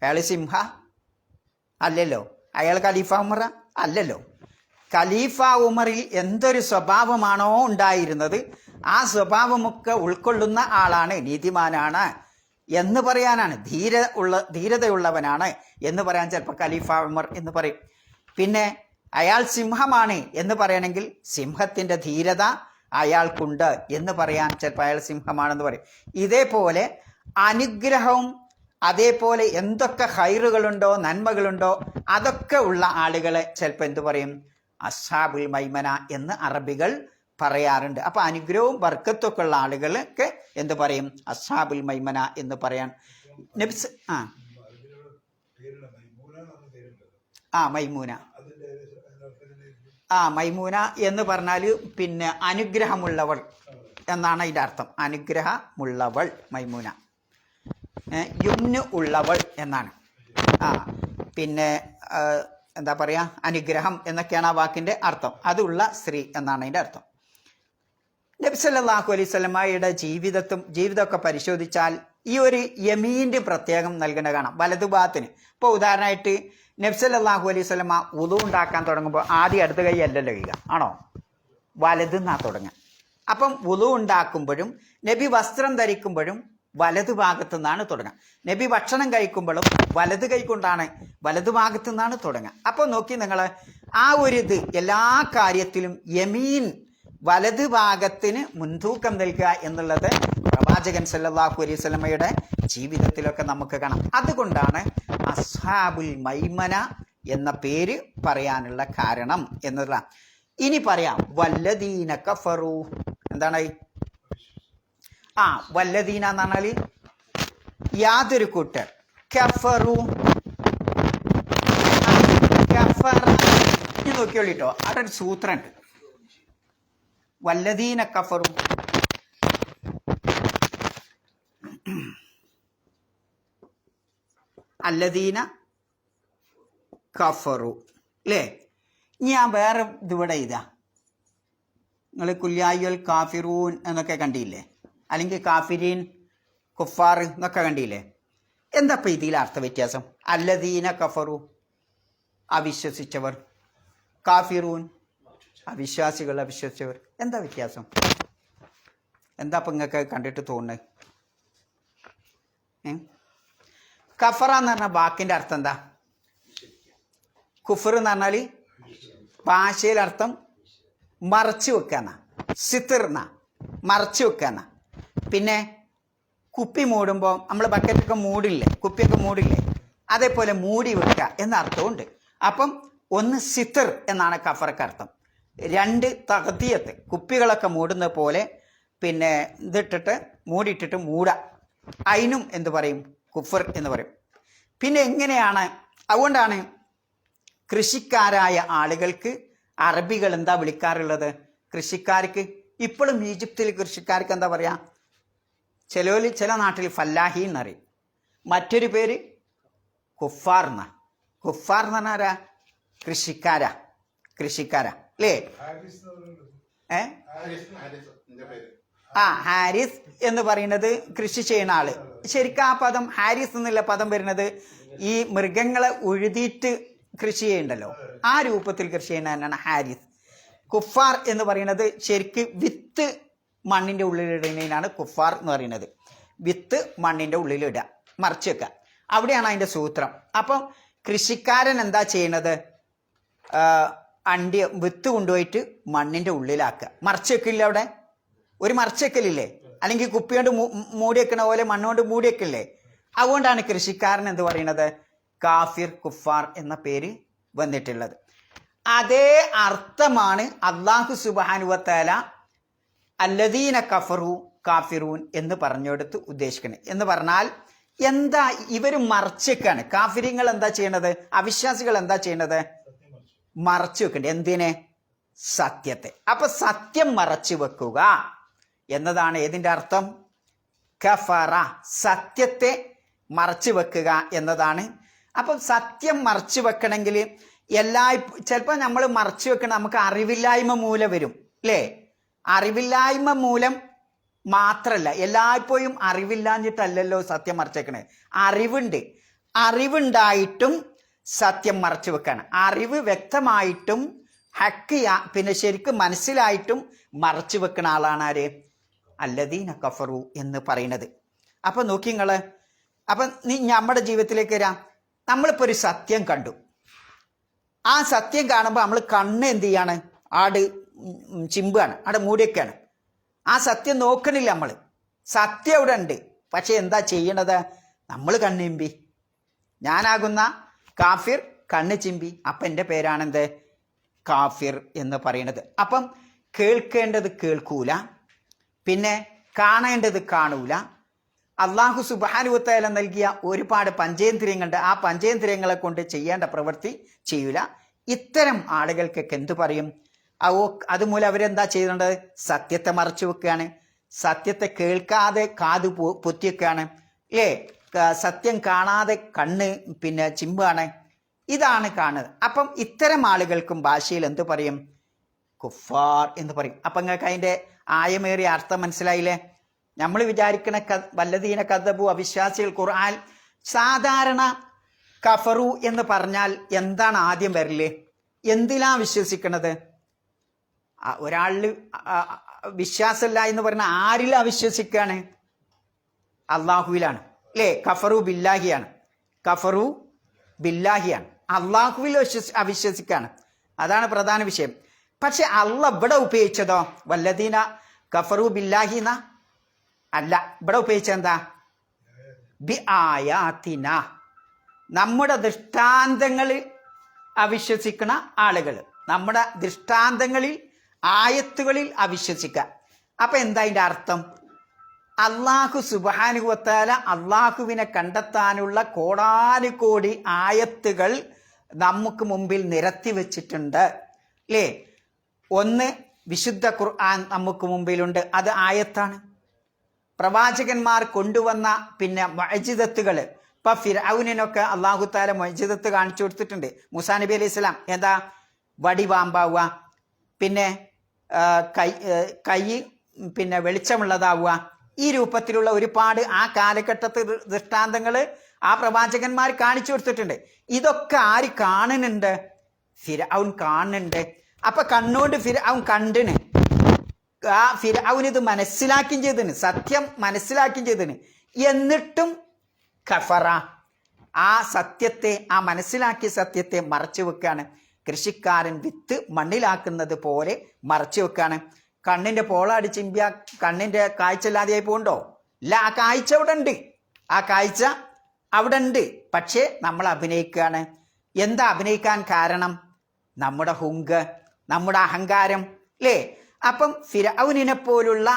അയാൾ സിംഹ അല്ലല്ലോ, അയാൾ ഖലീഫ ഉമറ അല്ലല്ലോ. ഖലീഫ ഉമറിൽ എന്തൊരു സ്വഭാവമാണോ ഉണ്ടായിരുന്നത് ആ സ്വഭാവമൊക്കെ ഉൾക്കൊള്ളുന്ന ആളാണ്, നീതിമാനാണ് എന്ന് പറയാനാണ്, ധീരതയുള്ളവനാണ് എന്ന് പറയാൻ ചിലപ്പോൾ ഖലീഫ ഉമർ എന്ന് പറയും. പിന്നെ അയാൾ സിംഹമാണ് എന്ന് പറയണമെങ്കിൽ സിംഹത്തിൻ്റെ ധീരത അയാൾക്കുണ്ട് എന്ന് പറയാൻ ചിലപ്പോൾ അയാൾ സിംഹമാണെന്ന് പറയും. ഇതേപോലെ അനുഗ്രഹവും അതേപോലെ എന്തൊക്കെ ഹൈറുകളുണ്ടോ നന്മകളുണ്ടോ അതൊക്കെ ഉള്ള ആളുകളെ ചിലപ്പോൾ എന്തു പറയും? അസ്ഹാബുൽ മൈമന എന്ന് അറബികൾ പറയാറുണ്ട്. അപ്പം അനുഗ്രഹവും ബർക്കത്തൊക്കെ ഉള്ള ആളുകളൊക്കെ എന്ത് പറയും? അസ്ഹാബുൽ മൈമന എന്ന് പറയാൻ നബ്സ് മൈമൂന മൈമൂന എന്ന് പറഞ്ഞാൽ പിന്നെ അനുഗ്രഹമുള്ളവൾ എന്നാണ് അതിൻ്റെ അർത്ഥം. അനുഗ്രഹമുള്ളവൾ മൈമൂന, യുമ്ന് ഉള്ളവൾ എന്നാണ്. പിന്നെ എന്താ പറയുക, അനുഗ്രഹം എന്നൊക്കെയാണ് ആ വാക്കിൻ്റെ അർത്ഥം. അതുള്ള സ്ത്രീ എന്നാണ് അതിൻ്റെ അർത്ഥം. നബി സല്ലല്ലാഹു അലൈഹി വസല്ലമയുടെ ജീവിതമൊക്കെ പരിശോധിച്ചാൽ ഈ ഒരു യമീൻ്റെ പ്രത്യേകം നൽകുന്നത് കാണാം വലതുഭാഗത്തിന്. ഇപ്പോൾ ഉദാഹരണമായിട്ട് നബി സല്ലല്ലാഹു അലൈഹി വസല്ലമ വുളു ഉണ്ടാക്കാൻ തുടങ്ങുമ്പോൾ ആദ്യം അടുത്ത കൈ അല്ലല്ലോ കഴുകുക, ആണോ? വലതുനിന്നാണ് തുടങ്ങുക. അപ്പം വുളു ഉണ്ടാക്കുമ്പോഴും നബി വസ്ത്രം ധരിക്കുമ്പോഴും വലതു ഭാഗത്തു നിന്നാണ് തുടങ്ങുക. നബി ഭക്ഷണം കഴിക്കുമ്പോഴും വലത് കൈ കൊണ്ടാണ്, വലതു ഭാഗത്തു നിന്നാണ് തുടങ്ങുക. അപ്പോൾ നോക്കി നിങ്ങൾ ആ ഒരു ഇത് എല്ലാ കാര്യത്തിലും യമീൻ വലത് ഭാഗത്തിന് മുൻതൂക്കം നൽകുക എന്നുള്ളത് പ്രവാചകൻ സല്ലല്ലാഹു അലൈഹി വസല്ലമയുടെ ജീവിതത്തിലൊക്കെ നമുക്ക് കാണാം. അതുകൊണ്ടാണ് അസ്ഹാബുൽ മൈമന എന്ന പേര് പറയാനുള്ള കാരണം എന്നതാണ്. ഇനി പറയാം വല്ലദീന കഫറു. എന്താണ് വല്ലദീന എന്ന് പറഞ്ഞാൽ യാതൊരു കൂട്ടർ, കഫറു കഫറ. ഇനി നോക്കിയോളിട്ടോ, അവിടെ ഒരു സൂത്രമുണ്ട്. വല്ലദീന കഫറു, അല്ലദീന കഫറു അല്ലേ? ഞാൻ വേറെ ഇതിവിടെ ഇതാ, നിങ്ങൾ കുല്യായുൽ കാഫിറൂൻ എന്നൊക്കെ കണ്ടില്ലേ, അല്ലെങ്കിൽ കാഫിരീൻ, കുഫാർ എന്നൊക്കെ കണ്ടില്ലേ? എന്താ ഇപ്പം ഇതിലെ അർത്ഥ വ്യത്യാസം? അല്ലദീന കഫറു അവിശ്വസിച്ചവർ, കാഫിറൂൻ അവിശ്വാസികൾ, അവിശ്വസിച്ചവർ. എന്താ വ്യത്യാസം? എന്താ ഇപ്പം നിങ്ങൾക്ക് കണ്ടിട്ട് തോന്നുന്നത്? കഫറ എന്ന് പറഞ്ഞ വാക്കിൻ്റെ അർത്ഥം എന്താ? കുഫർ എന്ന് പറഞ്ഞാൽ ഭാഷയിൽ അർത്ഥം മറച്ചു വെക്കാന്ന, സിത്തിർന്ന മറച്ചു വെക്കാന്ന. പിന്നെ കുപ്പി മൂടുമ്പോൾ നമ്മൾ ബക്കറ്റൊക്കെ മൂടില്ലേ, കുപ്പിയൊക്കെ മൂടില്ലേ, അതേപോലെ മൂടി വെക്കുക എന്ന അർത്ഥമുണ്ട്. അപ്പം ഒന്ന് സിത്തിർ എന്നാണ് കഫറക്ക് അർത്ഥം. രണ്ട് തഹദിയത്ത്, കുപ്പികളൊക്കെ മൂടുന്ന പോലെ പിന്നെ ഇതിട്ടിട്ട് മൂടിയിട്ടിട്ട് മൂട, അതിനും എന്ത് പറയും? കുഫർ എന്ന് പറയും. പിന്നെ എങ്ങനെയാണ്, അതുകൊണ്ടാണ് കൃഷിക്കാരായ ആളുകൾക്ക് അറബികൾ എന്താ വിളിക്കാറുള്ളത്? കൃഷിക്കാർക്ക് ഇപ്പോഴും ഈജിപ്തിൽ കൃഷിക്കാർക്ക് എന്താ പറയുക? ചില നാട്ടിൽ ഫല്ലാഹി എന്നറിയും, മറ്റൊരു പേര് കുഫാർ എന്ന. കുഫാർ എന്ന് പറഞ്ഞാൽ ആരാ? കൃഷിക്കാരാ അല്ലേ? ഹാരിസ് എന്ന് പറയുന്നത് കൃഷി ചെയ്യുന്ന ആള്. ശരിക്കും ആ പദം, ഹാരിസ് എന്നുള്ള പദം വരുന്നത് ഈ മൃഗങ്ങളെ ഉഴുതിയിട്ട് കൃഷി ചെയ്യുന്നുണ്ടല്ലോ, ആ രൂപത്തിൽ കൃഷി ചെയ്യുന്ന തന്നെയാണ് ഹാരിസ്. കുഫാർ എന്ന് പറയുന്നത് ശരിക്ക് വിത്ത് മണ്ണിന്റെ ഉള്ളിലിടുന്നതിനാണ് കുഫാർ എന്ന് പറയുന്നത്. വിത്ത് മണ്ണിന്റെ ഉള്ളിലിടുക, മറിച്ച് വെക്കുക, അവിടെയാണ് അതിന്റെ സൂത്രം. അപ്പം കൃഷിക്കാരൻ എന്താ ചെയ്യണത്? വിത്ത് കൊണ്ടുപോയിട്ട് മണ്ണിന്റെ ഉള്ളിലാക്കുക, മറിച്ച് വെക്കില്ല. അവിടെ ഒരു മറിച്ച് വെക്കലില്ലേ? അല്ലെങ്കിൽ കുപ്പി കൊണ്ട് മൂടി വെക്കണ പോലെ മണ്ണുകൊണ്ട് മൂടി വെക്കില്ലേ? അതുകൊണ്ടാണ് കൃഷിക്കാരൻ എന്ത് പറയുന്നത്? കാഫിർ, കുഫാർ എന്ന പേര് വന്നിട്ടുള്ളത്. അതേ അർത്ഥമാണ് അല്ലാഹു സുബ്ഹാനഹു വ തആല അല്ലദീന കഫറു കാഫിറൂൻ എന്ന് പറഞ്ഞെടുത്ത് ഉദ്ദേശിക്കുന്നത്. എന്ന് പറഞ്ഞാൽ എന്താ? ഇവർ മറച്ചേക്കാണ്. കാഫിരിങ്ങൾ എന്താ ചെയ്യണത്? അവിശ്വാസികൾ എന്താ ചെയ്യണത്? മറച്ചു വെക്കണ്ടേ? എന്തിനെ? സത്യത്തെ. അപ്പൊ സത്യം മറച്ചു വെക്കുക എന്നതാണ് ഏതിന്റെ അർത്ഥം? കഫറ, സത്യത്തെ മറച്ചു വെക്കുക എന്നതാണ്. അപ്പം സത്യം മറച്ചു വെക്കണമെങ്കിൽ ചിലപ്പോൾ നമ്മൾ മറച്ചു വെക്കണം, നമുക്ക് അറിവില്ലായ്മ മൂലം വരും അല്ലേ? അറിവില്ലായ്മ മൂലം മാത്രല്ല, എല്ലായ്പ്പോഴും അറിവില്ലാഞ്ഞിട്ടല്ലല്ലോ സത്യം മറച്ചു വെക്കണേ. അറിവുണ്ടായിട്ടും സത്യം മറച്ചു വെക്കാണ്. അറിവ് വ്യക്തമായിട്ടും പിന്നെ ശരിക്കും മനസ്സിലായിട്ടും മറച്ചു വെക്കുന്ന ആളാണ് ആര്? അല്ലദീന കഫറു എന്ന് പറയുന്നത്. അപ്പൊ നോക്കി നിങ്ങള്, അപ്പൊ നമ്മുടെ ജീവിതത്തിലേക്ക് വരാം. നമ്മളിപ്പോ ഒരു സത്യം കണ്ടു. ആ സത്യം കാണുമ്പോൾ നമ്മൾ കണ്ണ് എന്ത് ചെയ്യാണ്? ചിമ്പാണ്, അവിടെ മൂടിയൊക്കെയാണ്. ആ സത്യം നോക്കണില്ല നമ്മൾ. സത്യം അവിടെ ഉണ്ട്, പക്ഷെ എന്താ ചെയ്യണത്? നമ്മൾ കണ്ണിമ്പി. ഞാനാകുന്ന കാഫിർ കണ്ണ് ചിമ്പി. അപ്പം എൻ്റെ പേരാണെന്ത്? കാഫിർ എന്ന് പറയുന്നത്. അപ്പം കേൾക്കേണ്ടത് കേൾക്കൂല, പിന്നെ കാണേണ്ടത് കാണൂല. അല്ലാഹു സുബ്ഹാനഹു വ തആല നൽകിയ ഒരുപാട് പഞ്ചേന്ദ്രിയങ്ങളുണ്ട്, ആ പഞ്ചേന്ദ്രിയങ്ങളെ കൊണ്ട് ചെയ്യേണ്ട പ്രവൃത്തി ചെയ്യൂല. ഇത്തരം ആളുകൾക്കൊക്കെ എന്തു പറയും? അതുമൂലം അവരെന്താ ചെയ്യുന്നത്? സത്യത്തെ മറച്ചു വെക്കുകയാണ്, സത്യത്തെ കേൾക്കാതെ കാത് പൊത്തിവെക്കുകയാണ് അല്ലേ? സത്യം കാണാതെ കണ്ണ് പിന്നെ ചിമ്പാണ്. ഇതാണ് കാണുന്നത്. അപ്പം ഇത്തരം ആളുകൾക്കും ഭാഷയിൽ എന്തു പറയും? കുഫാർ എന്ന് പറയും. അപ്പം നിങ്ങൾക്ക് അതിൻ്റെ ആയമേറിയ അർത്ഥം മനസ്സിലായില്ലേ? നമ്മൾ വിചാരിക്കണ വല്ലദീന കദബു, അവിശ്വാസികൾ. ഖുർആൻ സാധാരണ കഫറു എന്ന് പറഞ്ഞാൽ എന്താണ് ആദ്യം വരല്? എന്തിലാ വിശ്വസിക്കണത്? ഒരാളിൽ വിശ്വാസമില്ല എന്ന് പറഞ്ഞാൽ ആരിലാ വിശ്വസിക്കാണ്? അള്ളാഹുവിലാണ് അല്ലേ? കഫറു ബില്ലാഹിയാണ്, കഫറു ബില്ലാഹിയാണ്, അള്ളാഹുവിൽ അവിശ്വസിക്കാണ്. അതാണ് പ്രധാന വിഷയം. പക്ഷെ അള്ളാഹ് ഇവിടെ ഉപയോഗിച്ചതോ വല്ലദീന കഫറു ബില്ലാഹിന അല്ല. ഇവിടെ ഉപയോഗിച്ചത് എന്താ? ബി ആയാതിന, നമ്മുടെ ദൃഷ്ടാന്തങ്ങളിൽ അവിശ്വസിക്കുന്ന ആളുകൾ, നമ്മുടെ ദൃഷ്ടാന്തങ്ങളിൽ ആയത്തുകളിൽ അവിശ്വസിക്കുക. അപ്പൊ എന്താ അതിൻ്റെ അർത്ഥം? അല്ലാഹു സുബ്ഹാനഹു വ തആല അള്ളാഹുവിനെ കണ്ടെത്താനുള്ള കോടാനുകോടി ആയത്തുകൾ നമുക്ക് മുമ്പിൽ നിരത്തി വെച്ചിട്ടുണ്ട് അല്ലേ? ഒന്ന് വിശുദ്ധ ഖുർആൻ നമുക്ക് മുമ്പിലുണ്ട്, അത് ആയത്താണ്. പ്രവാചകന്മാർ കൊണ്ടുവന്ന പിന്നെ മുഅ്ജിസത്തുകൾ, ഇപ്പൊ ഫിർഔനിനൊക്കെ അല്ലാഹു തആല മുഅ്ജിസത്ത് കാണിച്ചു കൊടുത്തിട്ടുണ്ട്. മൂസാ നബി അലൈഹി സ്വലാം എന്താ? വടി പാമ്പാവുക, പിന്നെ കൈ പിന്നെ വെളിച്ചമുള്ളതാവുക, ഈ രൂപത്തിലുള്ള ഒരുപാട് ആ കാലഘട്ടത്തെ ദൃഷ്ടാന്തങ്ങൾ ആ പ്രവാചകന്മാർ കാണിച്ചു കൊടുത്തിട്ടുണ്ട്. ഇതൊക്കെ ആര് കാണുന്നുണ്ട്? ഫിർഔൻ കാണുന്നുണ്ട്. അപ്പൊ കണ്ണുകൊണ്ട് ഫിർഔൻ കണ്ടിന്, ആ ഫിർഔൻ ഇത് മനസ്സിലാക്കുകയും ചെയ്തിന്, സത്യം മനസ്സിലാക്കുകയും ചെയ്തിന്. എന്നിട്ടും കഫറ, ആ സത്യത്തെ, ആ മനസ്സിലാക്കിയ സത്യത്തെ മറച്ചു വെക്കാണ്. കൃഷിക്കാരൻ വിത്ത് മണ്ണിലാക്കുന്നത് പോലെ മറച്ചു വെക്കാണ്. കണ്ണിന്റെ പോളാടി ചിമ്പിയ കണ്ണിന്റെ കാഴ്ച ഇല്ലാതെയായി പോകണ്ടോ? ഇല്ല, ആ കാഴ്ച അവിടെ ഉണ്ട്, ആ കാഴ്ച അവിടെ ഉണ്ട്. പക്ഷേ നമ്മൾ അഭിനയിക്കുകയാണ്. എന്താ അഭിനയിക്കാൻ കാരണം? നമ്മുടെ ഹുങ്ക്, നമ്മുടെ അഹങ്കാരം അല്ലേ? അപ്പം ഫിർഔനിനെ പോലുള്ള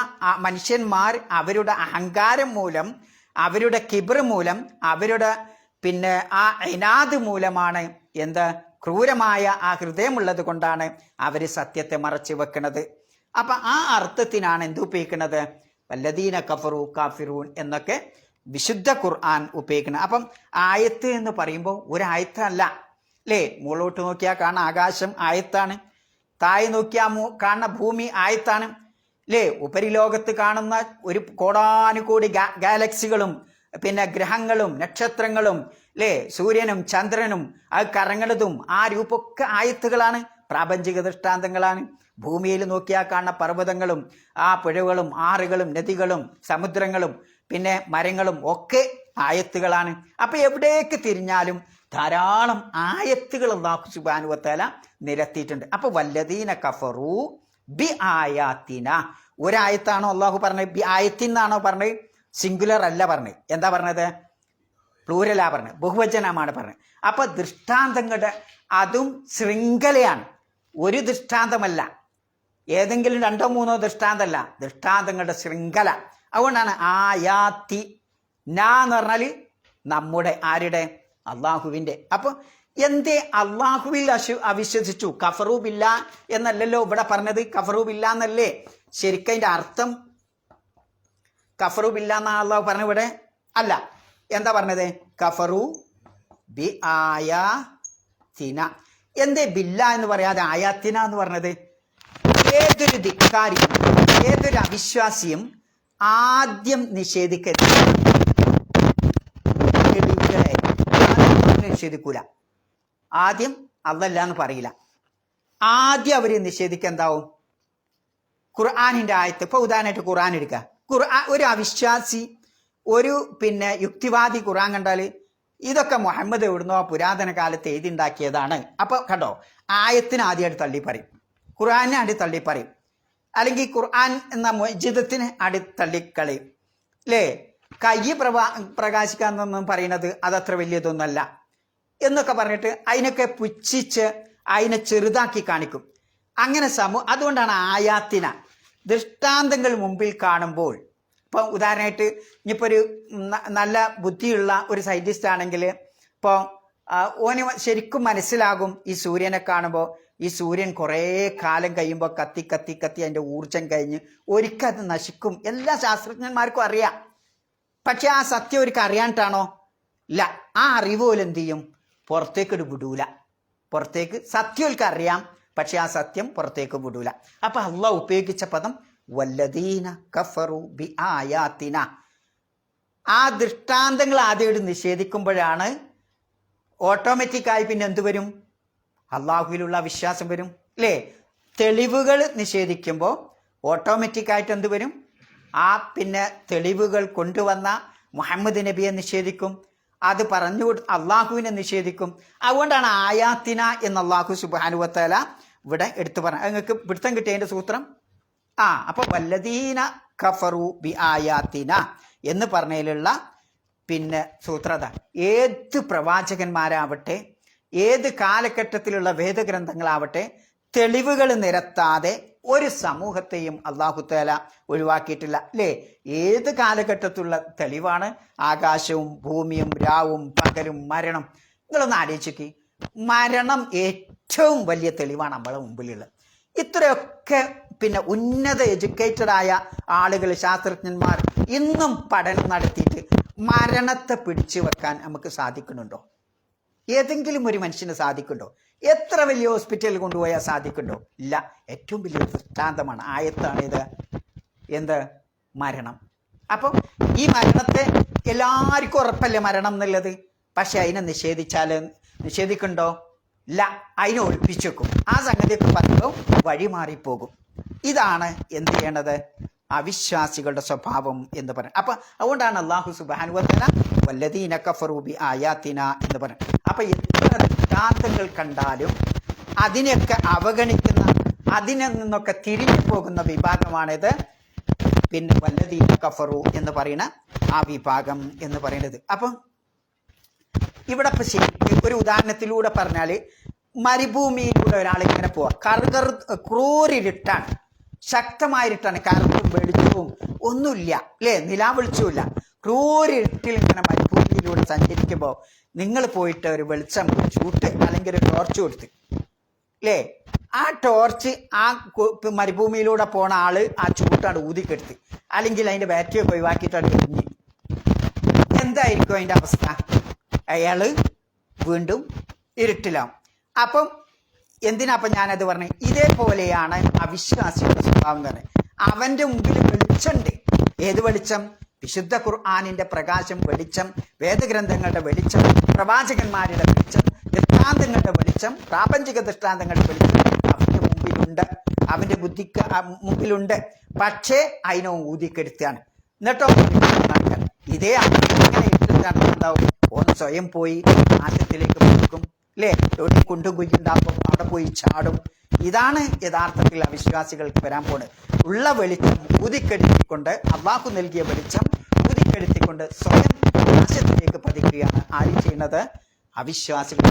മനുഷ്യന്മാർ അവരുടെ അഹങ്കാരം മൂലം അവരുടെ കിബർ മൂലം, അവരുടെ പിന്നെ ആ ഇനാദ് മൂലമാണ് എന്ത് ക്രൂരമായ ആ ഹൃദയമുള്ളത് കൊണ്ടാണ് അവർ സത്യത്തെ മറച്ചു വെക്കുന്നത്. അപ്പം ആ അർത്ഥത്തിനാണ് എന്ത് ഉപയോഗിക്കുന്നത്? വല്ലദീന കഫറു കാഫിറൂൻ എന്നൊക്കെ വിശുദ്ധ ഖുർആൻ ഉപയോഗിക്കുന്നത്. അപ്പം ആയത്ത് എന്ന് പറയുമ്പോൾ ഒരു ആയത്തല്ല അല്ലേ? മുകളോട്ട് നോക്കിയാൽ കാണുന്ന ആകാശം ആയത്താണ്, താഴെ നോക്കിയാൽ കാണുന്ന ഭൂമി ആയത്താണ് അല്ലേ? ഉപരിലോകത്ത് കാണുന്ന ഒരു കോടാനുകോടി ഗാലക്സികളും പിന്നെ ഗ്രഹങ്ങളും നക്ഷത്രങ്ങളും അല്ലേ, സൂര്യനും ചന്ദ്രനും അത് കറങ്ങുന്നതും ആ രൂപമൊക്കെ ആയത്തുകളാണ്, പ്രാപഞ്ചിക ദൃഷ്ടാന്തങ്ങളാണ്. ഭൂമിയിൽ നോക്കിയാൽ കാണുന്ന പർവ്വതങ്ങളും ആ പുഴകളും ആറുകളും നദികളും സമുദ്രങ്ങളും പിന്നെ മരങ്ങളും ഒക്കെ ആയത്തുകളാണ്. അപ്പൊ എവിടേക്ക് തിരിഞ്ഞാലും ധാരാളം ആയത്തുകൾ അല്ലാഹു സുബ്ഹാനഹു വ തആല നിരത്തിയിട്ടുണ്ട്. അപ്പൊ വല്ലദീന കഫറു ബി ആയാത്തിന, ഒരായത്താണോ അള്ളാഹു പറഞ്ഞത്? ബി ആയത്തിന്നാണോ പറഞ്ഞത്? സിംഗുലർ അല്ല പറഞ്ഞത്. എന്താ പറഞ്ഞത്? പ്ലൂരലാ പറഞ്ഞത്, ബഹുവചനമാണ് പറഞ്ഞത്. അപ്പൊ ദൃഷ്ടാന്തങ്ങളുടെ അതും ശൃംഖലയാണ്, ഒരു ദൃഷ്ടാന്തമല്ല, ഏതെങ്കിലും 2 or 3 ദൃഷ്ടാന്തമല്ല, ദൃഷ്ടാന്തങ്ങളുടെ ശൃംഖല. അതുകൊണ്ടാണ് ആയാത്തി നാ എന്ന് പറഞ്ഞാൽ നമ്മുടെ ആരുടെ? അള്ളാഹുവിൻ്റെ. അപ്പൊ എന്തേ അള്ളാഹുവിൽ അവിശ്വസിച്ചു? കഫറു ബില്ല എന്നല്ലല്ലോ ഇവിടെ പറഞ്ഞത്, കഫറു ബില്ല എന്നല്ലേ ശരിക്കും അതിന്റെ അർത്ഥം? കഫറു ബില്ല എന്നാ അള്ളാഹു പറഞ്ഞ ഇവിടെ അല്ല. എന്താ പറഞ്ഞത്? കഫറു ബി ആയാത്തിന. എന്തേ ബില്ല എന്ന് പറയാതെ ആയാത്തിന എന്ന് പറഞ്ഞത്? ഏതൊരു ധിക്കാരിയും ഏതൊരു അവിശ്വാസിയും ആദ്യം നിഷേധിക്കരുത്, നിഷേധിക്കൂല. ആദ്യം അല്ലല്ല എന്ന് പറയില്ല. ആദ്യം അവര് നിഷേധിക്കുക എന്താവും? ഖുർആനിന്റെ ആയത്ത്. ഇപ്പൊ ഉദാഹരണമായിട്ട് ഖുർആൻ എടുക്കുക. ഒരു അവിശ്വാസി, ഒരു പിന്നെ യുക്തിവാദി ഖുർആൻ കണ്ടാല് ഇതൊക്കെ മുഹമ്മദ് എവിടുന്നോ പുരാതന കാലത്ത് എഴുതിണ്ടാക്കിയതാണ്. അപ്പൊ കണ്ടോ, ആയത്തിന് ആദ്യമായിട്ട് തള്ളി പറയും, ഖുർആനെ അടി തള്ളി പറയും, അല്ലെങ്കിൽ ഖുർആൻ എന്ന മുഅ്ജിസത്തിനെ അടി തള്ളിക്കളയും അല്ലേ? കൈ പ്രകാശിക്കാന്നൊന്നും പറയുന്നത് അതത്ര വലിയതൊന്നുമല്ല എന്നൊക്കെ പറഞ്ഞിട്ട് അതിനൊക്കെ പുച്ഛിച്ച് അതിനെ ചെറുതാക്കി കാണിക്കും. അങ്ങനെ അതുകൊണ്ടാണ് ആയാത്തിന, ദൃഷ്ടാന്തങ്ങൾ മുമ്പിൽ കാണുമ്പോൾ. ഇപ്പം ഉദാഹരണമായിട്ട് ഇനിയിപ്പോൾ ഒരു നല്ല ബുദ്ധിയുള്ള ഒരു സയൻറ്റിസ്റ്റ് ആണെങ്കിൽ ഇപ്പോൾ ഓന് ശരിക്കും മനസ്സിലാകും ഈ സൂര്യനെ കാണുമ്പോൾ ഈ സൂര്യൻ കുറേ കാലം കഴിയുമ്പോൾ കത്തി കത്തി കത്തി അതിൻ്റെ ഊർജം കഴിഞ്ഞ് ഒരിക്കൽ അത് നശിക്കും. എല്ലാ ശാസ്ത്രജ്ഞന്മാർക്കും അറിയാം. പക്ഷെ ആ സത്യം ഒരിക്കൽ അറിയാനിട്ടാണോ? ഇല്ല. ആ അറിവ് പോലും എന്ത് ചെയ്യും? പുറത്തേക്ക് വിടൂല. പുറത്തേക്ക് സത്യമൊക്കെ അറിയാം, പക്ഷെ ആ സത്യം പുറത്തേക്ക് വിടൂല. അപ്പൊ അള്ളാഹ് ഉപയോഗിച്ച പദം വല്ലദീന കഫറു ബി ആയാത്തിന. ആ ദൃഷ്ടാന്തങ്ങൾ ആദ്യമായിട്ട് നിഷേധിക്കുമ്പോഴാണ് ഓട്ടോമാറ്റിക്കായി പിന്നെ എന്ത് വരും? അള്ളാഹുവിലുള്ള വിശ്വാസം വരും അല്ലേ? തെളിവുകൾ നിഷേധിക്കുമ്പോൾ ഓട്ടോമാറ്റിക്കായിട്ട് എന്ത് വരും? ആ പിന്നെ തെളിവുകൾ കൊണ്ടുവന്ന മുഹമ്മദ് നബിയെ നിഷേധിക്കും, അത് പറഞ്ഞു അള്ളാഹുവിനെ നിഷേധിക്കും. അതുകൊണ്ടാണ് ആയാത്തിന എന്ന് അള്ളാഹു സുബ്ഹാനഹു വ തആല ഇവിടെ എടുത്തു പറഞ്ഞ. നിങ്ങൾക്ക് പിടുത്തം കിട്ടിയതിന്റെ സൂത്രം അപ്പൊ വല്ലദീന കഫറു ബി ആയാത്തിന എന്ന് പറഞ്ഞതിലുള്ള പിന്നെ സൂത്രത. ഏത് പ്രവാചകന്മാരാവട്ടെ, ഏത് കാലഘട്ടത്തിലുള്ള വേദഗ്രന്ഥങ്ങളാവട്ടെ, തെളിവുകൾ നിരത്താതെ ഒരു സമൂഹത്തെയും അല്ലാഹു തആല ഒഴിവാക്കിയിട്ടില്ല അല്ലേ? ഏത് കാലഘട്ടത്തിലുള്ള തെളിവാണ് ആകാശവും ഭൂമിയും രാവും പകലും മരണം. നിങ്ങളൊന്ന് ആലോചിക്ക്, മരണം ഏറ്റവും വലിയ തെളിവാണ് നമ്മളെ മുമ്പിലുള്ളത്. ഇത്രയൊക്കെ പിന്നെ ഉന്നത എഡ്യൂക്കേറ്റഡ് ആയ ആളുകൾ, ശാസ്ത്രജ്ഞന്മാർ ഇന്നും പഠനം നടത്തിയിട്ട് മരണത്തെ പിടിച്ചു വെക്കാൻ നമുക്ക് സാധിക്കുന്നുണ്ടോ? ഏതെങ്കിലും ഒരു മനുഷ്യന് സാധിക്കുന്നുണ്ടോ? എത്ര വലിയ ഹോസ്പിറ്റലിൽ കൊണ്ടുപോയാൽ സാധിക്കുന്നുണ്ടോ? ഇല്ല. ഏറ്റവും വലിയ ദൃഷ്ടാന്തമാണ്, ആയത്താണ് ഇത്. എന്ത്? മരണം. അപ്പം ഈ മരണത്തെ എല്ലാവർക്കും ഉറപ്പല്ലേ മരണം എന്നുള്ളത്. പക്ഷെ അതിനെ നിഷേധിക്കുന്നുണ്ടോ? ഇല്ല. അതിനെ ഒളിപ്പിച്ചു വെക്കും. ആ സംഗതിയൊക്കെ പറയുമ്പോൾ വഴി മാറിപ്പോകും. ഇതാണ് എന്ത് ചെയ്യണത്? അവിശ്വാസികളുടെ സ്വഭാവം എന്ന് പറയും. അപ്പൊ അതുകൊണ്ടാണ് അല്ലാഹു സുബ്ഹാനഹു വ തആല വല്ലദീന കഫറു ബി ആയാത്തിന എന്ന് പറയും. അപ്പൊ എത്ര ദൃഷ്ടാന്തങ്ങൾ കണ്ടാലും അതിനെയൊക്കെ അവഗണിക്കുന്ന, അതിനെ നിന്നൊക്കെ തിരിഞ്ഞു പോകുന്ന വിഭാഗമാണിത്. പിന്നെ വല്ലദീന കഫറു എന്ന് പറയുന്ന ആ വിഭാഗം എന്ന് പറയുന്നത്. അപ്പം ഇവിടെ ഇപ്പൊ ശരിക്കും ഒരു ഉദാഹരണത്തിലൂടെ പറഞ്ഞാല്, മരുഭൂമിയിലൂടെ ഒരാളിങ്ങനെ പോവാ, ക്രൂരിട്ടാണ്, ശക്തമായിട്ടാണ്, കറുപ്പും വെളിച്ചവും ഒന്നുമില്ല അല്ലേ, നിലാവെളിച്ചവുമില്ല. ക്രൂരിട്ടിൽ ഇങ്ങനെ മരുഭൂമിയിലൂടെ സഞ്ചരിക്കുമ്പോൾ നിങ്ങൾ പോയിട്ട് ഒരു വെളിച്ചം ചൂട്ട് അല്ലെങ്കിൽ ഒരു ടോർച്ച് കൊടുത്ത് അല്ലേ, ആ ടോർച്ച് ആ മരുഭൂമിയിലൂടെ പോണ ആള് ആ ചൂട്ടാണ് ഊതിക്കെടുത്ത്, അല്ലെങ്കിൽ അതിന്റെ ബാറ്ററി ഒക്കെ ഒഴിവാക്കിയിട്ടാണ് എറിഞ്ഞ്, എന്തായിരിക്കും അതിന്റെ അവസ്ഥ? അയാള് വീണ്ടും ഇരുട്ടിലാവും. അപ്പം എന്തിനാപ്പം ഞാനത് പറഞ്ഞു? ഇതേപോലെയാണ് അവിശ്വാസിയുടെ സ്വഭാവം എന്ന് പറയുന്നത്. അവന്റെ മുമ്പിൽ വെളിച്ചമുണ്ട്. ഏത് വെളിച്ചം? വിശുദ്ധ ഖുർആനിന്റെ പ്രകാശം, വെളിച്ചം, വേദഗ്രന്ഥങ്ങളുടെ വെളിച്ചം, പ്രവാചകന്മാരുടെ വെളിച്ചം, ദൃഷ്ടാന്തങ്ങളുടെ വെളിച്ചം, പ്രാപഞ്ചിക ദൃഷ്ടാന്തങ്ങളുടെ വെളിച്ചം അവന്റെ മുമ്പിലുണ്ട്, അവന്റെ ബുദ്ധിക്ക് മുമ്പിലുണ്ട്. പക്ഷേ അതിനെ ഊതിക്കെടുത്താണ്. എന്നിട്ടോ ഇതേ അങ്ങനെ ഇട്ടിട്ടാണ്ടാവും ഓൻ സ്വയം പോയി നാശത്തിലേക്ക് പോകും അല്ലേ, എവിടെ കുണ്ടും കുയ്യുണ്ടാക്കും, അവിടെ പോയി ചാടും. ഇതാണ് യഥാർത്ഥത്തിൽ അവിശ്വാസികൾക്ക് വരാൻ പോകുന്നത്. ഉള്ള വെളിച്ചം ഊതിക്കെടുത്തിക്കൊണ്ട്, അള്ളാഹു നൽകിയ വെളിച്ചം ഊതിക്കെടുത്തിക്കൊണ്ട് സ്വയം നാശത്തിലേക്ക് പതിക്കുകയാണ് ആര് ചെയ്യുന്നത്? അവിശ്വാസികൾ.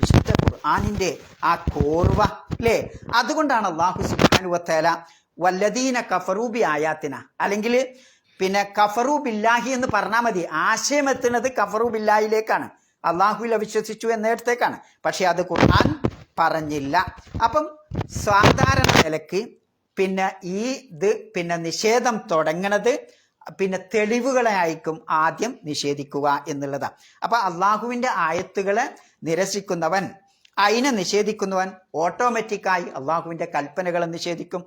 വിശുദ്ധ ഖുർആനിന്റെ ആ കോർവ അല്ലേ, അതുകൊണ്ടാണ് അള്ളാഹു സുബ്ഹാനഹു വ തആല വല്ലദീന കഫറൂ ബി ആയാത്തിന, അല്ലെങ്കിൽ പിന്നെ കഫറൂ ബില്ലാഹി എന്ന് പറഞ്ഞാൽ മതി. ആശയം എത്തുന്നത് കഫറൂ ബില്ലാഹിയിലേക്കാണ്, അള്ളാഹുവിൽ അവിശ്വസിച്ചു എന്നിടത്തേക്കാണ്. പക്ഷെ അത് ഖുർആൻ പറഞ്ഞില്ല. അപ്പം സാധാരണ നിലക്ക് പിന്നെ പിന്നെ നിഷേധം തുടങ്ങണത് പിന്നെ തെളിവുകളെ ആയിരിക്കും ആദ്യം നിഷേധിക്കുക എന്നുള്ളതാണ്. അപ്പൊ അള്ളാഹുവിന്റെ ആയത്തുകളെ നിരസിക്കുന്നവൻ, അതിനെ നിഷേധിക്കുന്നവൻ ഓട്ടോമാറ്റിക്കായി അള്ളാഹുവിന്റെ കൽപ്പനകളെ നിഷേധിക്കും.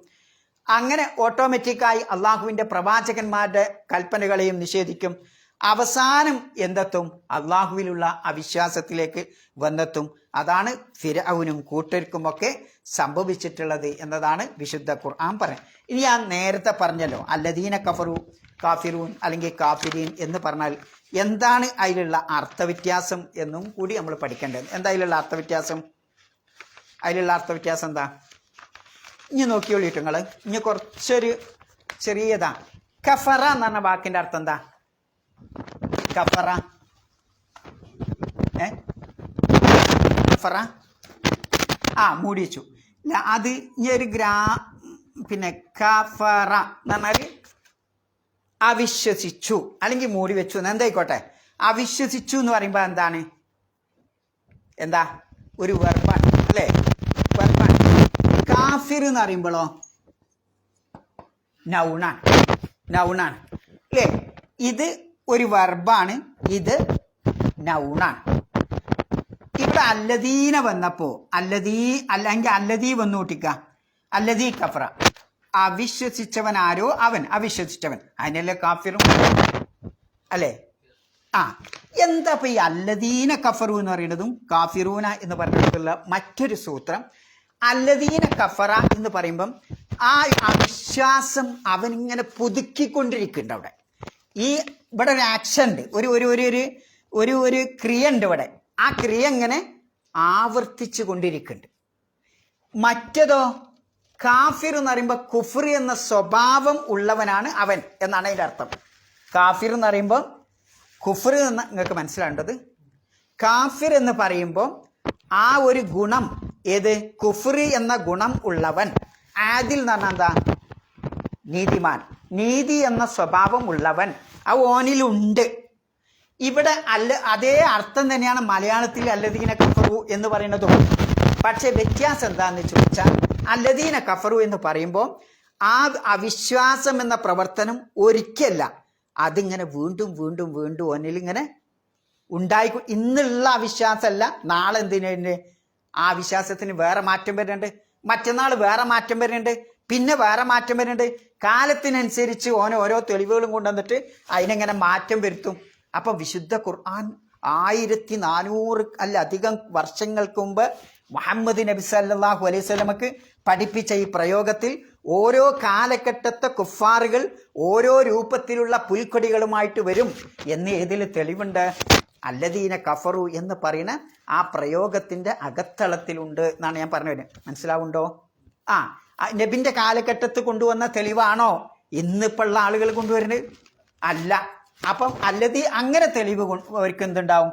അങ്ങനെ ഓട്ടോമാറ്റിക്കായി അള്ളാഹുവിന്റെ പ്രവാചകന്മാരുടെ കൽപ്പനകളെയും നിഷേധിക്കും. അവസാനം എന്തെത്തും? അള്ളാഹുവിലുള്ള അവിശ്വാസത്തിലേക്ക് വന്നെത്തും. അതാണ് ഫിർഔനും കൂട്ടർക്കുമൊക്കെ സംഭവിച്ചിട്ടുള്ളത് എന്നതാണ് വിശുദ്ധ ഖുർആൻ പറയുന്നത്. ഇനി ഞാൻ നേരത്തെ പറഞ്ഞല്ലോ അല്ലദീന കഫറു കാഫിറൂൻ അല്ലെങ്കിൽ കാഫിരീൻ എന്ന് പറഞ്ഞാൽ എന്താണ് അതിലുള്ള അർത്ഥവ്യത്യാസം എന്നും കൂടി നമ്മൾ പഠിക്കേണ്ടത്. എന്താ അതിലുള്ള അർത്ഥവ്യത്യാസം? അതിലുള്ള അർത്ഥവ്യത്യാസം എന്താ? ഇനി നോക്കിയോളിട്ട് നിങ്ങൾ, ഇനി കുറച്ചൊരു ചെറിയതാ. കഫറ എന്ന് പറഞ്ഞ വാക്കിന്റെ അർത്ഥം എന്താ? കഫറ കഫറ മൂടി വെച്ചു. അത് ഇനി ഒരു പിന്നെ കഫറ എന്ന് പറഞ്ഞാല് അവിശ്വസിച്ചു അല്ലെങ്കിൽ മൂടി വെച്ചു എന്തായിക്കോട്ടെ. അവിശ്വസിച്ചു എന്ന് പറയുമ്പോൾ എന്താണ്? എന്താ? ഒരു വെർബാണ് അല്ലേ, വെർബാണ്. കാഫിർ എന്ന് പറയുമ്പോഴോ നൗണാണ് അല്ലേ. ഇത് ഒരു വെർബാണ്, ഇത് നൗണാണ്. ഇവിടെ അല്ലദീന വന്നപ്പോ അല്ലെങ്കിൽ അല്ലദീ വന്നു കൂട്ടിക്ക, അല്ലദീ കഫറ, അവിശ്വസിച്ചവൻ ആരോ അവൻ, അവിശ്വസിച്ചവൻ, അതിനല്ലേ കാഫിറും അല്ലേ. എന്താ ഇപ്പൊ ഈ അല്ലദീന കഫറു എന്ന് പറയുന്നതും കാഫിറൂന എന്ന് പറഞ്ഞിട്ടുള്ള മറ്റൊരു സൂത്രം? അല്ലദീന കഫറ എന്ന് പറയുമ്പം ആ അവിശ്വാസം അവനിങ്ങനെ പുതുക്കിക്കൊണ്ടിരിക്കുന്നുണ്ട്. അവിടെ ഇവിടെ ഒരു ആക്ഷൻ ഉണ്ട്, ഒരു ക്രിയ ഉണ്ട് ഇവിടെ. ആ ക്രിയ ഇങ്ങനെ ആവർത്തിച്ചു കൊണ്ടിരിക്കുന്നുണ്ട്. മറ്റേതോ കാഫിർ എന്ന് പറയുമ്പോൾ കുഫ്ർ എന്ന സ്വഭാവം ഉള്ളവനാണ് അവൻ എന്നാണ് അതിൻ്റെ അർത്ഥം. കാഫിർ എന്ന് പറയുമ്പോൾ കുഫ്ർ എന്ന് നിങ്ങൾക്ക് മനസ്സിലാവേണ്ടത്. കാഫിർ എന്ന് പറയുമ്പോൾ ആ ഒരു ഗുണം, ഏത്? കുഫ്ർ എന്ന ഗുണം ഉള്ളവൻ. ആദിൽ എന്ന് പറഞ്ഞാൽ എന്താ? നീതിമാൻ, നീതി എന്ന സ്വഭാവം ഉള്ളവൻ, ആ ഓനിലുണ്ട്. ഇവിടെ അതേ അർത്ഥം തന്നെയാണ് മലയാളത്തിൽ അല്ലദീന കഫറു എന്ന് പറയുന്നതും. പക്ഷെ വ്യത്യാസം എന്താന്ന് ചോദിച്ചാൽ അല്ലദീന കഫറു എന്ന് പറയുമ്പോൾ ആ അവിശ്വാസം എന്ന പ്രവർത്തനം ഒരിക്കലല്ല, അതിങ്ങനെ വീണ്ടും വീണ്ടും വീണ്ടും ഓനിലിങ്ങനെ ഉണ്ടായി. ഇന്നുള്ള അവിശ്വാസമല്ല, നാളെ എന്തിനുണ്ട്? ആ വിശ്വാസത്തിന് വേറെ മാറ്റം വരുന്നുണ്ട്, മറ്റന്നാൾ വേറെ മാറ്റം വരുന്നുണ്ട്, പിന്നെ വേറെ മാറ്റം വരുന്നുണ്ട്. കാലത്തിനനുസരിച്ച് ഓരോ തെളിവുകളും കൊണ്ടുവന്നിട്ട് അതിനെങ്ങനെ മാറ്റം വരുത്തും. അപ്പൊ വിശുദ്ധ ഖുർആൻ 1400 അധികം വർഷങ്ങൾക്ക് മുമ്പ് മുഹമ്മദ് നബി സല്ലല്ലാഹു അലൈഹി വസല്ലമക്ക് പഠിപ്പിച്ച ഈ പ്രയോഗത്തിൽ ഓരോ കാലഘട്ടത്തെ കുഫാറുകൾ ഓരോ രൂപത്തിലുള്ള പുൽക്കൊടികളുമായിട്ട് വരും എന്ന് ഏതിൽ തെളിവുണ്ട്? അല്ലദീന കഫറു എന്ന് പറയുന്ന ആ പ്രയോഗത്തിന്റെ അകത്തളത്തിലുണ്ട് എന്നാണ് ഞാൻ പറഞ്ഞു വരുന്നത്. മനസ്സിലാവുണ്ടോ? നബിന്റെ കാലഘട്ടത്തിൽ കൊണ്ടുവന്ന തെളിവാണോ ഇന്നിപ്പോൾ ഉള്ള ആളുകൾ കൊണ്ടുവരുന്നത്? അല്ല. അപ്പം അല്ലതി അങ്ങനെ തെളിവ് അവർക്ക് എന്തുണ്ടാവും,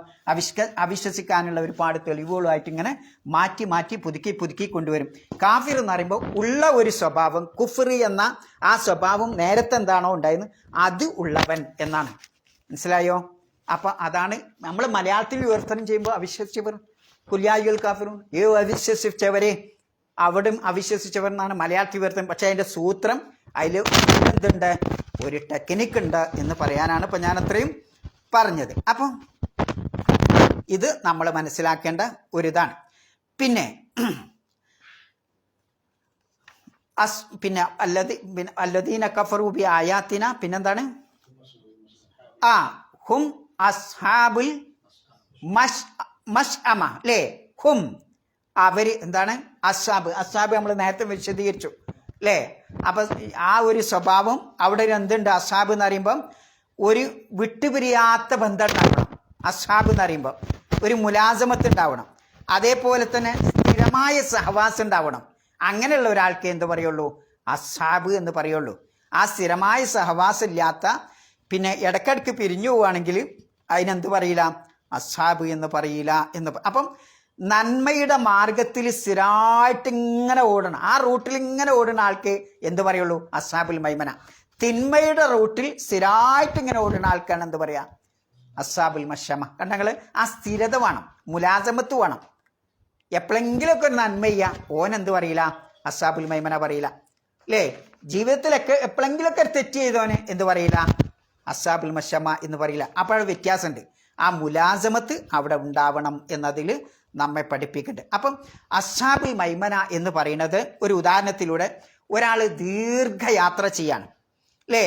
അവിശ്വസിക്കാനുള്ള ഒരുപാട് തെളിവുകളുമായിട്ട് ഇങ്ങനെ മാറ്റി മാറ്റി പുതുക്കി കൊണ്ടുവരും. കാഫിർ എന്ന് പറയുമ്പോൾ ഉള്ള ഒരു സ്വഭാവം, കുഫ്രി എന്ന ആ സ്വഭാവം നേരത്തെ എന്താണോ ഉണ്ടായിരുന്നത് അത് ഉള്ളവൻ എന്നാണ്. മനസ്സിലായോ? അപ്പം അതാണ് നമ്മൾ മലയാളത്തിൽ വിവർത്തനം ചെയ്യുമ്പോൾ അവിശ്വസിച്ചവർ കുല്യായുൽ കാഫിറൂൻ, അവിശ്വസിച്ചവരെ അവിടും അവിശ്വസിച്ചവർ എന്നാണ് മലയാളത്തിൽ വിവർത്തനം. പക്ഷെ അതിൻ്റെ സൂത്രം അതിൽ എന്തുണ്ട്, ഒരു ടെക്നിക്ക് ഉണ്ട് എന്ന് പറയാനാണ് ഇപ്പം ഞാൻ അത്രയും പറഞ്ഞത്. അപ്പം ഇത് നമ്മൾ മനസ്സിലാക്കേണ്ട ഒരിതാണ്. പിന്നെ അല്ലദീന കഫറു ബി ആയാത്തിന, പിന്നെന്താണ്, ഹും അസ്ഹാബുൽ മശ്അമ അല്ലേ, ഹും അവർ എന്താണ്, അസ്ഹാബ് നമ്മൾ നേരത്തെ വിശദീകരിച്ചു അല്ലേ. അപ്പം ആ ഒരു സ്വഭാവം അവിടെ എന്തുണ്ട്, അസ്ഹാബ് എന്ന് പറയുമ്പം ഒരു വിട്ടുപിരിയാത്ത ബന്ധം ഉണ്ടാവണം. അസ്ഹാബ് എന്ന് പറയുമ്പോൾ ഒരു മുലാസമത്ത് ഉണ്ടാവണം. അതേപോലെ തന്നെ സ്ഥിരമായ സഹവാസം ഉണ്ടാവണം. അങ്ങനെയുള്ള ഒരാൾക്ക് എന്ത് പറയുള്ളൂ, അസ്ഹാബ് എന്ന് പറയുള്ളൂ. ആ സ്ഥിരമായ സഹവാസം ഇല്ലാത്ത, പിന്നെ ഇടയ്ക്കിടയ്ക്ക് പിരിഞ്ഞു പോവുകയാണെങ്കിൽ അതിനെന്ത് പറയില്ല, അസ്ഹാബ് എന്ന് പറയില്ല എന്ന്. അപ്പം നന്മയുടെ മാർഗത്തിൽ സ്ഥിരമായിട്ട് ഇങ്ങനെ ഓടണം, ആ റൂട്ടിൽ ഇങ്ങനെ ഓടുന്ന ആൾക്ക് എന്ത് പറയുള്ളൂ, അസ്ഹാബുൽ മൈമന. തിന്മയുടെ റൂട്ടിൽ സ്ഥിരമായിട്ട് ഇങ്ങനെ ഓടുന്ന ആൾക്കാണ് എന്ത് പറയാ, അസ്ഹാബുൽ മശ്അമ. കണ്ടങ്ങൾ, ആ സ്ഥിരത വേണം, മുലാസമത്ത് വേണം. എപ്പോഴെങ്കിലുമൊക്കെ ഒരു നന്മ ചെയ്യുക, ഓൻ എന്ത് പറയില്ല, അസ്ഹാബുൽ മൈമന പറയില്ല അല്ലേ. ജീവിതത്തിലൊക്കെ എപ്പോഴെങ്കിലുമൊക്കെ തെറ്റ് ചെയ്തോന് എന്ത് പറയില്ല, അസ്ഹാബുൽ മശ്അമ എന്ന് പറയില്ല. അപ്പോൾ വ്യത്യാസമുണ്ട്. ആ മുലാസമത്ത് അവിടെ ഉണ്ടാവണം എന്നതിൽ നമ്മെ പഠിപ്പിക്കുന്നുണ്ട്. അപ്പം അസ്ഹാബുൽ മൈമന എന്ന് പറയുന്നത് ഒരു ഉദാഹരണത്തിലൂടെ ഒരാൾ ദീർഘയാത്ര ചെയ്യാണ് അല്ലേ,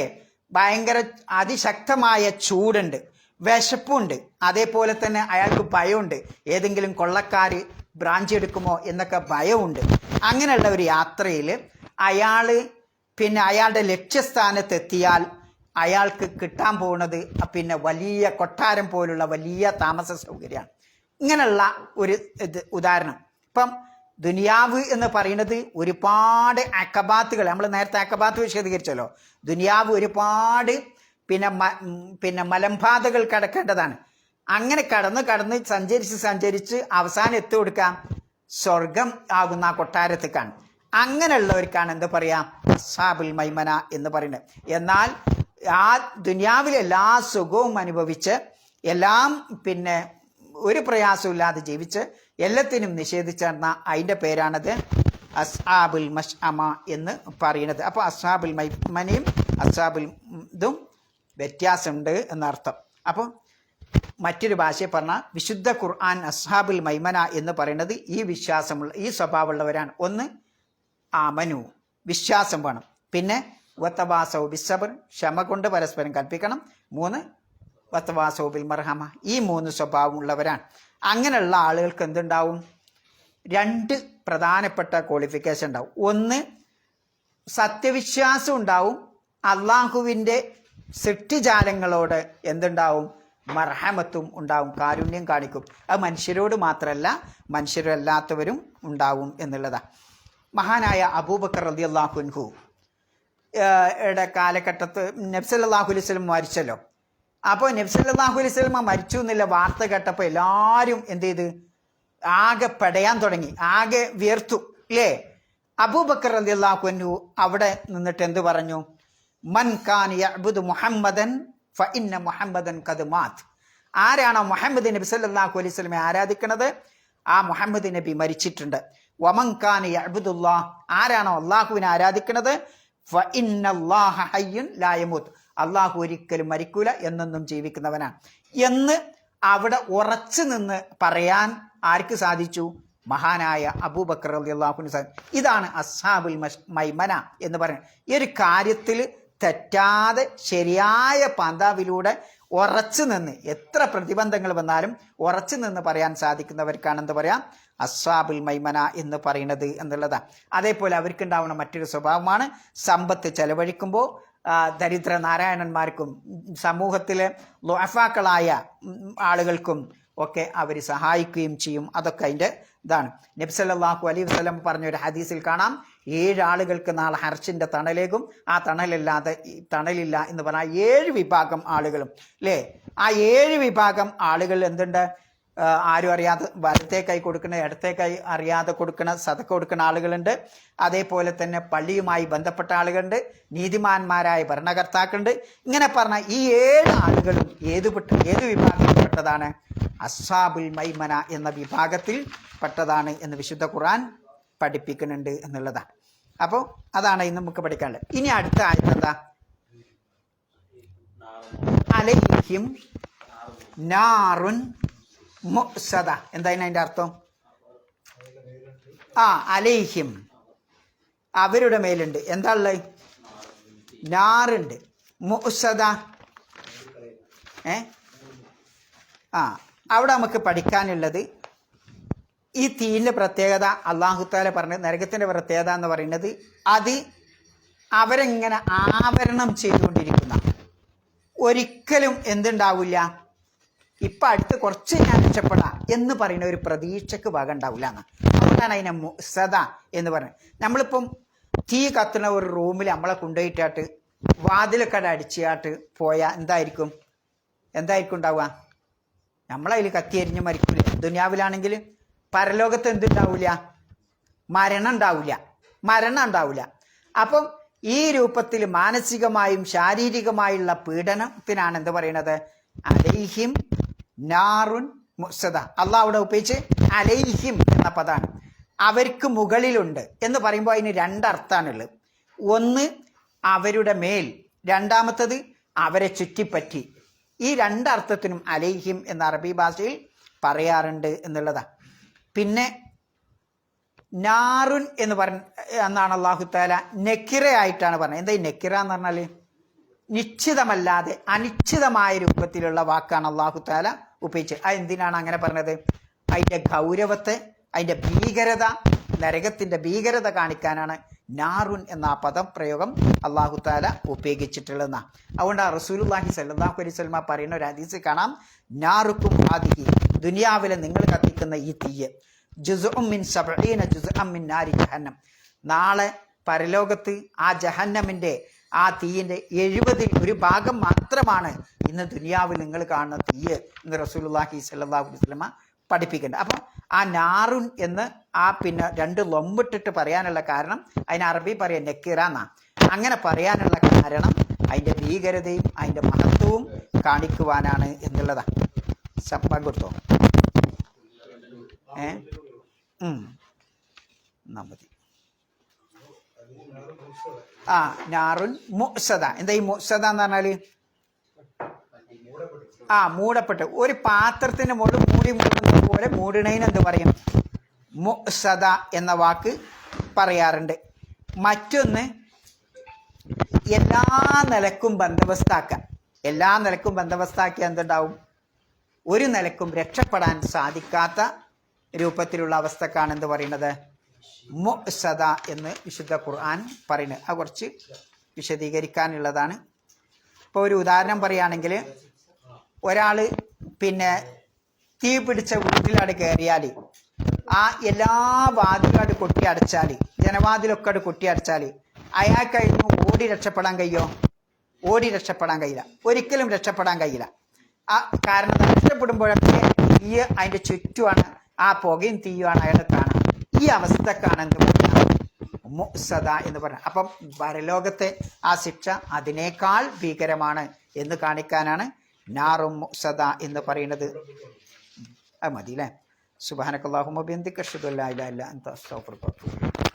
ഭയങ്കര അതിശക്തമായ ചൂടുണ്ട്, വിശപ്പുണ്ട്, അതേപോലെ തന്നെ അയാൾക്ക് ഭയമുണ്ട്, ഏതെങ്കിലും കൊള്ളക്കാർ ബ്രാഞ്ച് എടുക്കുമോ എന്നൊക്കെ ഭയമുണ്ട്. അങ്ങനെയുള്ള ഒരു യാത്രയിൽ അയാൾ പിന്നെ അയാളുടെ ലക്ഷ്യസ്ഥാനത്തെത്തിയാൽ അയാൾക്ക് കിട്ടാൻ പോകുന്നത് പിന്നെ വലിയ കൊട്ടാരം പോലുള്ള വലിയ താമസ സൗകര്യമാണ്. ഇങ്ങനെയുള്ള ഒരു ഉദാഹരണം. ഇപ്പം ദുനിയാവ് എന്ന് പറയുന്നത് ഒരുപാട് അക്കബാത്തുകൾ, നമ്മൾ നേരത്തെ അക്കബാത്ത് വിശദീകരിച്ചല്ലോ. ദുനിയാവ് ഒരുപാട് പിന്നെ മലമ്പാതകൾ കടക്കേണ്ടതാണ്. അങ്ങനെ കടന്ന് സഞ്ചരിച്ച് അവസാനം എത്തി കൊടുക്കാം സ്വർഗം ആകുന്ന ആ കൊട്ടാരത്തേക്കാണ്. അങ്ങനെയുള്ളവർക്കാണ് എന്ത് പറയാം, അസ്ഹാബുൽ മൈമന എന്ന് പറയുന്നത്. എന്നാൽ ആ ദുനിയാവിലെ എല്ലാ സുഖവും അനുഭവിച്ച് എല്ലാം പിന്നെ ഒരു പ്രയാസമില്ലാതെ ജീവിച്ച് എല്ലാത്തിനും നിഷേധിച്ചെന്ന അതിൻ്റെ പേരാണത് അസ്ഹാബുൽ മശ്അമ എന്ന് പറയുന്നത്. അപ്പോൾ അസ്ഹാബുൽ മൈമനയും അസ്ഹാബുൽ ഇതും വ്യത്യാസമുണ്ട് എന്നർത്ഥം. അപ്പോൾ മറ്റൊരു ഭാഷയെ പറഞ്ഞാൽ വിശുദ്ധ ഖുർആൻ അസ്ഹാബുൽ മൈമന എന്ന് പറയുന്നത് ഈ സ്വഭാവമുള്ളവരാണ്. ഒന്ന് ആമനു, വിശ്വാസം വേണം. പിന്നെ വത്തവാസൗ ബിസ്സബ്ർ, ക്ഷമ കൊണ്ട് പരസ്പരം കൽപ്പിക്കണം. 3 വത്തവാസൗ ബിൽ മർഹമ, ഈ 3 സ്വഭാവമുള്ളവരാണ്. അങ്ങനെയുള്ള ആളുകൾക്ക് എന്തുണ്ടാവും, 2 പ്രധാനപ്പെട്ട ക്വാളിഫിക്കേഷൻ ഉണ്ടാവും. ഒന്ന്, സത്യവിശ്വാസം ഉണ്ടാവും. അള്ളാഹുവിൻ്റെ സൃഷ്ടിജാലങ്ങളോട് എന്തുണ്ടാവും, മർഹമത്തും ഉണ്ടാവും, കാരുണ്യം കാണിക്കും. അത് മനുഷ്യരോട് മാത്രമല്ല മനുഷ്യരല്ലാത്തവരും ഉണ്ടാവും എന്നുള്ളതാണ്. മഹാനായ അബൂബക്കർ റളിയല്ലാഹു അൻഹു കാലഘട്ടത്ത് നബി സല്ലല്ലാഹു അലൈഹി വസല്ലം മരിച്ചല്ലോ. അപ്പോൾ നബി സല്ലല്ലാഹു അലൈഹി വസല്ലം മരിച്ചു എന്നുള്ള വാർത്ത കേട്ടപ്പോൾ എല്ലാവരും എന്ത് ചെയ്ത്, ആകെ പെടയാൻ തുടങ്ങി, ആകെ വിയർത്തു അല്ലേ. അബൂബക്കർ റളിയല്ലാഹു അൻഹു അവിടെ നിന്നിട്ട് എന്ത് പറഞ്ഞു, മൻ കാന യഅ്ബുദു മുഹമ്മദൻ ഫഇന്ന മുഹമ്മദൻ ഖദ് മാത്. ആരാണോ മുഹമ്മദ് നബി സല്ലല്ലാഹു അലൈഹി വസല്ലമയെ ആരാധിക്കുന്നത്, ആ മുഹമ്മദ് നബി മരിച്ചിട്ടുണ്ട്. വമൻ കാന യഅ്ബുദുല്ലാഹ്, ആരാണോ അള്ളാഹുവിനെ ആരാധിക്കുന്നത്, ഫഇന്നല്ലാഹ ഹയ്യുൻ ലാ യമൂത്ത്, അള്ളാഹു ഒരിക്കലും മരിക്കൂല, എന്നെന്നും ജീവിക്കുന്നവനാണ് എന്ന് അവിടെ ഉറച്ചു നിന്ന് പറയാൻ ആർക്ക് സാധിച്ചു, മഹാനായ അബൂബക്കർ റളിയല്ലാഹു അൻഹു. ഇതാണ് അസ്ഹാബുൽ മൈമന എന്ന് പറയുന്നത്. ഈ ഒരു കാര്യത്തിൽ തെറ്റാതെ ശരിയായ പാന്താവിലൂടെ ഉറച്ചു നിന്ന്, എത്ര പ്രതിബന്ധങ്ങൾ വന്നാലും ഉറച്ചു നിന്ന് പറയാൻ സാധിക്കുന്നവർക്കാണ് എന്ത് പറയാം, അസ്ഹാബുൽ മൈമന എന്ന് പറയുന്നത് എന്നുള്ളതാണ്. അതേപോലെ അവർക്കുണ്ടാവുന്ന മറ്റൊരു സ്വഭാവമാണ് സമ്പത്ത് ചെലവഴിക്കുമ്പോൾ ദരിദ്ര നാരായണന്മാർക്കും സമൂഹത്തിലെ ളുഅഫാക്കളായ ആളുകൾക്കും ഒക്കെ അവർ സഹായിക്കുകയും ചെയ്യും. അതൊക്കെ അതിൻ്റെ ഇതാണ്. നബി സല്ലല്ലാഹു അലൈഹി വസല്ലം പറഞ്ഞൊരു ഹദീസിൽ കാണാം, 7 ആളുകൾക്ക് നാളെ ഹർഷിൻ്റെ തണലേകും, ആ തണലില്ല എന്ന് പറഞ്ഞാൽ 7 വിഭാഗം ആളുകളും അല്ലേ. ആ 7 വിഭാഗം ആളുകൾ എന്തുണ്ട്, ആരും അറിയാതെ വലത്തേ കൈ കൊടുക്കുന്ന, ഇടത്തേ കൈ അറിയാതെ കൊടുക്കുന്ന, സദക്ക കൊടുക്കുന്ന ആളുകളുണ്ട്. അതേപോലെ തന്നെ പള്ളിയുമായി ബന്ധപ്പെട്ട ആളുകളുണ്ട്, നീതിമാന്മാരായ ഭരണകർത്താക്കളുണ്ട്. ഇങ്ങനെ പറഞ്ഞ ഈ 7 ആളുകളും ഏത് വിഭാഗത്തിൽപ്പെട്ടതാണ്? അസ്ഹാബുൽ മൈമന എന്ന വിഭാഗത്തിൽ പെട്ടതാണ് എന്ന് വിശുദ്ധ ഖുർആൻ പഠിപ്പിക്കുന്നുണ്ട് എന്നുള്ളതാണ്. അപ്പോൾ അതാണ് ഇന്ന് നമുക്ക് പഠിക്കാനുള്ളത്. ഇനി അടുത്ത ആയത്ത് എന്താ? അലൈഹിം നാറുൻ മുഅ്സദ. എന്തായിരുന്നു അതിൻ്റെ അർത്ഥം? അലൈഹിം അവരുടെ മേലുണ്ട് എന്താ ഉള്ളത്? നാറുണ്ട്. മുഅ്സദ അവിടെ നമുക്ക് പഠിക്കാനുള്ളത് ഈ തീയിൻ്റെ പ്രത്യേകത. അല്ലാഹു തആല പറഞ്ഞ നരകത്തിൻ്റെ പ്രത്യേകത എന്ന് പറയുന്നത് അത് അവരെങ്ങനെ ആവരണം ചെയ്തുകൊണ്ടിരിക്കുന്ന, ഒരിക്കലും എന്തുണ്ടാവില്ല, ഇപ്പം അടുത്ത് കുറച്ച് ഞാൻ രക്ഷപ്പെടാം എന്ന് പറയുന്ന ഒരു പ്രതീക്ഷക്ക് വക ഉണ്ടാവില്ല എന്ന്. അതുകൊണ്ടാണ് അതിനെ മുഅ്സദ എന്ന് പറയുന്നത്. നമ്മളിപ്പം തീ കത്തുന്ന ഒരു റൂമിൽ നമ്മളെ കൊണ്ടുപോയിട്ടാട്ട് വാതിലൊക്കെ അടിച്ചാട്ട് പോയാൽ എന്തായിരിക്കും ഉണ്ടാവുക? നമ്മളതിൽ കത്തിയരിഞ്ഞ് മരിക്കില്ല. ദുനിയാവിലാണെങ്കിൽ പരലോകത്ത് എന്തുണ്ടാവില്ല? മരണം ഉണ്ടാവില്ല. അപ്പം ഈ രൂപത്തിൽ മാനസികമായും ശാരീരികമായുള്ള പീഡനത്തിനാണ് എന്ത് പറയുന്നത്? അലൈഹിം നാറുൻ മുഅ്സദ. അള്ളാഹ് അവിടെ ഉപയോഗിച്ച് അലൈഹിം എന്ന പദമാണ്. അവർക്ക് മുകളിലുണ്ട് എന്ന് പറയുമ്പോൾ അതിന് 2 അർത്ഥമാണുള്ളത്. ഒന്ന് അവരുടെ മേൽ, രണ്ടാമത്തത് അവരെ ചുറ്റിപ്പറ്റി. ഈ 2 അർത്ഥത്തിനും അലൈഹിം എന്ന അറബി ഭാഷയിൽ പറയാറുണ്ട് എന്നുള്ളതാണ്. പിന്നെ നാറുൻ എന്ന് എന്നാണ് അല്ലാഹു തആല നെക്കിറയായിട്ടാണ് പറഞ്ഞത്. എന്താ ഈ നെക്കിറ എന്ന് പറഞ്ഞാൽ? നിശ്ചിതമല്ലാതെ അനിശ്ചിതമായ രൂപത്തിലുള്ള വാക്കാണ് അല്ലാഹു തആല ഉപയോഗിച്ചത്. അത് എന്തിനാണ് അങ്ങനെ പറഞ്ഞത്? അതിൻ്റെ ഗൗരവത്തെ, അതിൻ്റെ ഭീകരത, നരകത്തിൻ്റെ ഭീകരത കാണിക്കാനാണ് നാറുൻ എന്ന ആ പദപ്രയോഗം അല്ലാഹു തആല ഉപയോഗിച്ചിട്ടുള്ളതെന്നാണ്. അതുകൊണ്ട് റസൂലുള്ളാഹി സ്വല്ലല്ലാഹു അലൈഹി വസല്ലം പറയുന്ന ഒരു ഹദീസ് കാണാം, നാറുക്കും ഹാദിഹി, ദുനിയാവിലെ നിങ്ങൾ കത്തിക്കുന്ന ഈ തീയ്, ജുസ്ഉം മിൻ 70 ജുസ്അം മിൻ നാരി ജഹന്നം, നാളെ പരലോകത്ത് ആ ജഹന്നമിൻ്റെ ആ തീയിൻ്റെ 70 ഒരു ഭാഗം മാത്രമാണ് ഇന്ന് ദുനിയാവിൽ നിങ്ങൾ കാണുന്ന തീയ് എന്ന് റസൂലുള്ളാഹി സ്വല്ലല്ലാഹു അലൈഹി വസല്ലം പഠിപ്പിക്കേണ്ടത്. അപ്പം ആ നാറുൻ എന്ന് പിന്നെ 2 ലൊമ്പിട്ടിട്ട് പറയാനുള്ള കാരണം, അതിന് അറബി പറയാം നെക്കിറ എന്നാ. അങ്ങനെ പറയാനുള്ള കാരണം അതിൻ്റെ ഭീകരതയും അതിൻ്റെ മഹത്വവും കാണിക്കുവാനാണ് എന്നുള്ളതാണ്. ശബ്ദം കൊടുത്തോ? മതി. നാറുൻ മുഅ്സദ. എന്താ ഈ മുഅ്സദ എന്ന് പറഞ്ഞാൽ? മൂടപ്പെട്ട് ഒരു പാത്രത്തിന് മുകളിൽ മൂടുന്നത് പോലെ മൂടണേന് എന്ത് പറയും? മുഅ്സദ എന്ന വാക്ക് പറയാറുണ്ട്. മറ്റൊന്ന് എല്ലാ നിലക്കും ബന്ദോബസ്താക്കിയാൽ എന്തുണ്ടാവും? ഒരു നിലക്കും രക്ഷപ്പെടാൻ സാധിക്കാത്ത രൂപത്തിലുള്ള അവസ്ഥക്കാണ് എന്ത് പറയുന്നത്? മുഅ്സദ എന്ന് വിശുദ്ധ ഖുർആൻ പറയുന്നത്. അത് കുറച്ച് വിശദീകരിക്കാനുള്ളതാണ്. ഇപ്പോൾ ഒരു ഉദാഹരണം പറയുകയാണെങ്കിൽ, ഒരാൾ പിന്നെ തീ പിടിച്ച വീട്ടിലാണ് കയറിയാൽ ആ എല്ലാ വാതിലും കൊട്ടി അടച്ചാൽ, ജനവാതിലൊക്കെ കൊട്ടി അടച്ചാൽ അയാൾക്കായിരുന്നു ഓടി രക്ഷപ്പെടാൻ കഴിയില്ല. ഒരിക്കലും രക്ഷപ്പെടാൻ കഴിയില്ല. കാരണം രക്ഷപ്പെടുമ്പോഴൊക്കെ തീ അതിൻ്റെ ചുറ്റുമാണ്, ആ പുകയും തീയുമാണ് അയാളെ കാണാം. ഈ അവസ്ഥക്കാണ് എന്ത് പറയുന്നത്? മുഅ്സദ എന്ന് പറയുന്നത്. അപ്പം പരലോകത്തെ ആ ശിക്ഷ അതിനേക്കാൾ ഭീകരമാണ് എന്ന് കാണിക്കാനാണ് നാറും മുഅ്സദ എന്ന് പറയുന്നത്. അത് മതി അല്ലേ? സുബ്ഹാനക്കല്ലാഹുമ്മ ബിഹംദിക അശ്ഹദു അല്ലാ ഇലാഹ ഇല്ല അൻത അസ്തഗ്ഫിറുക വ അത്തൂബു ഇലൈക്.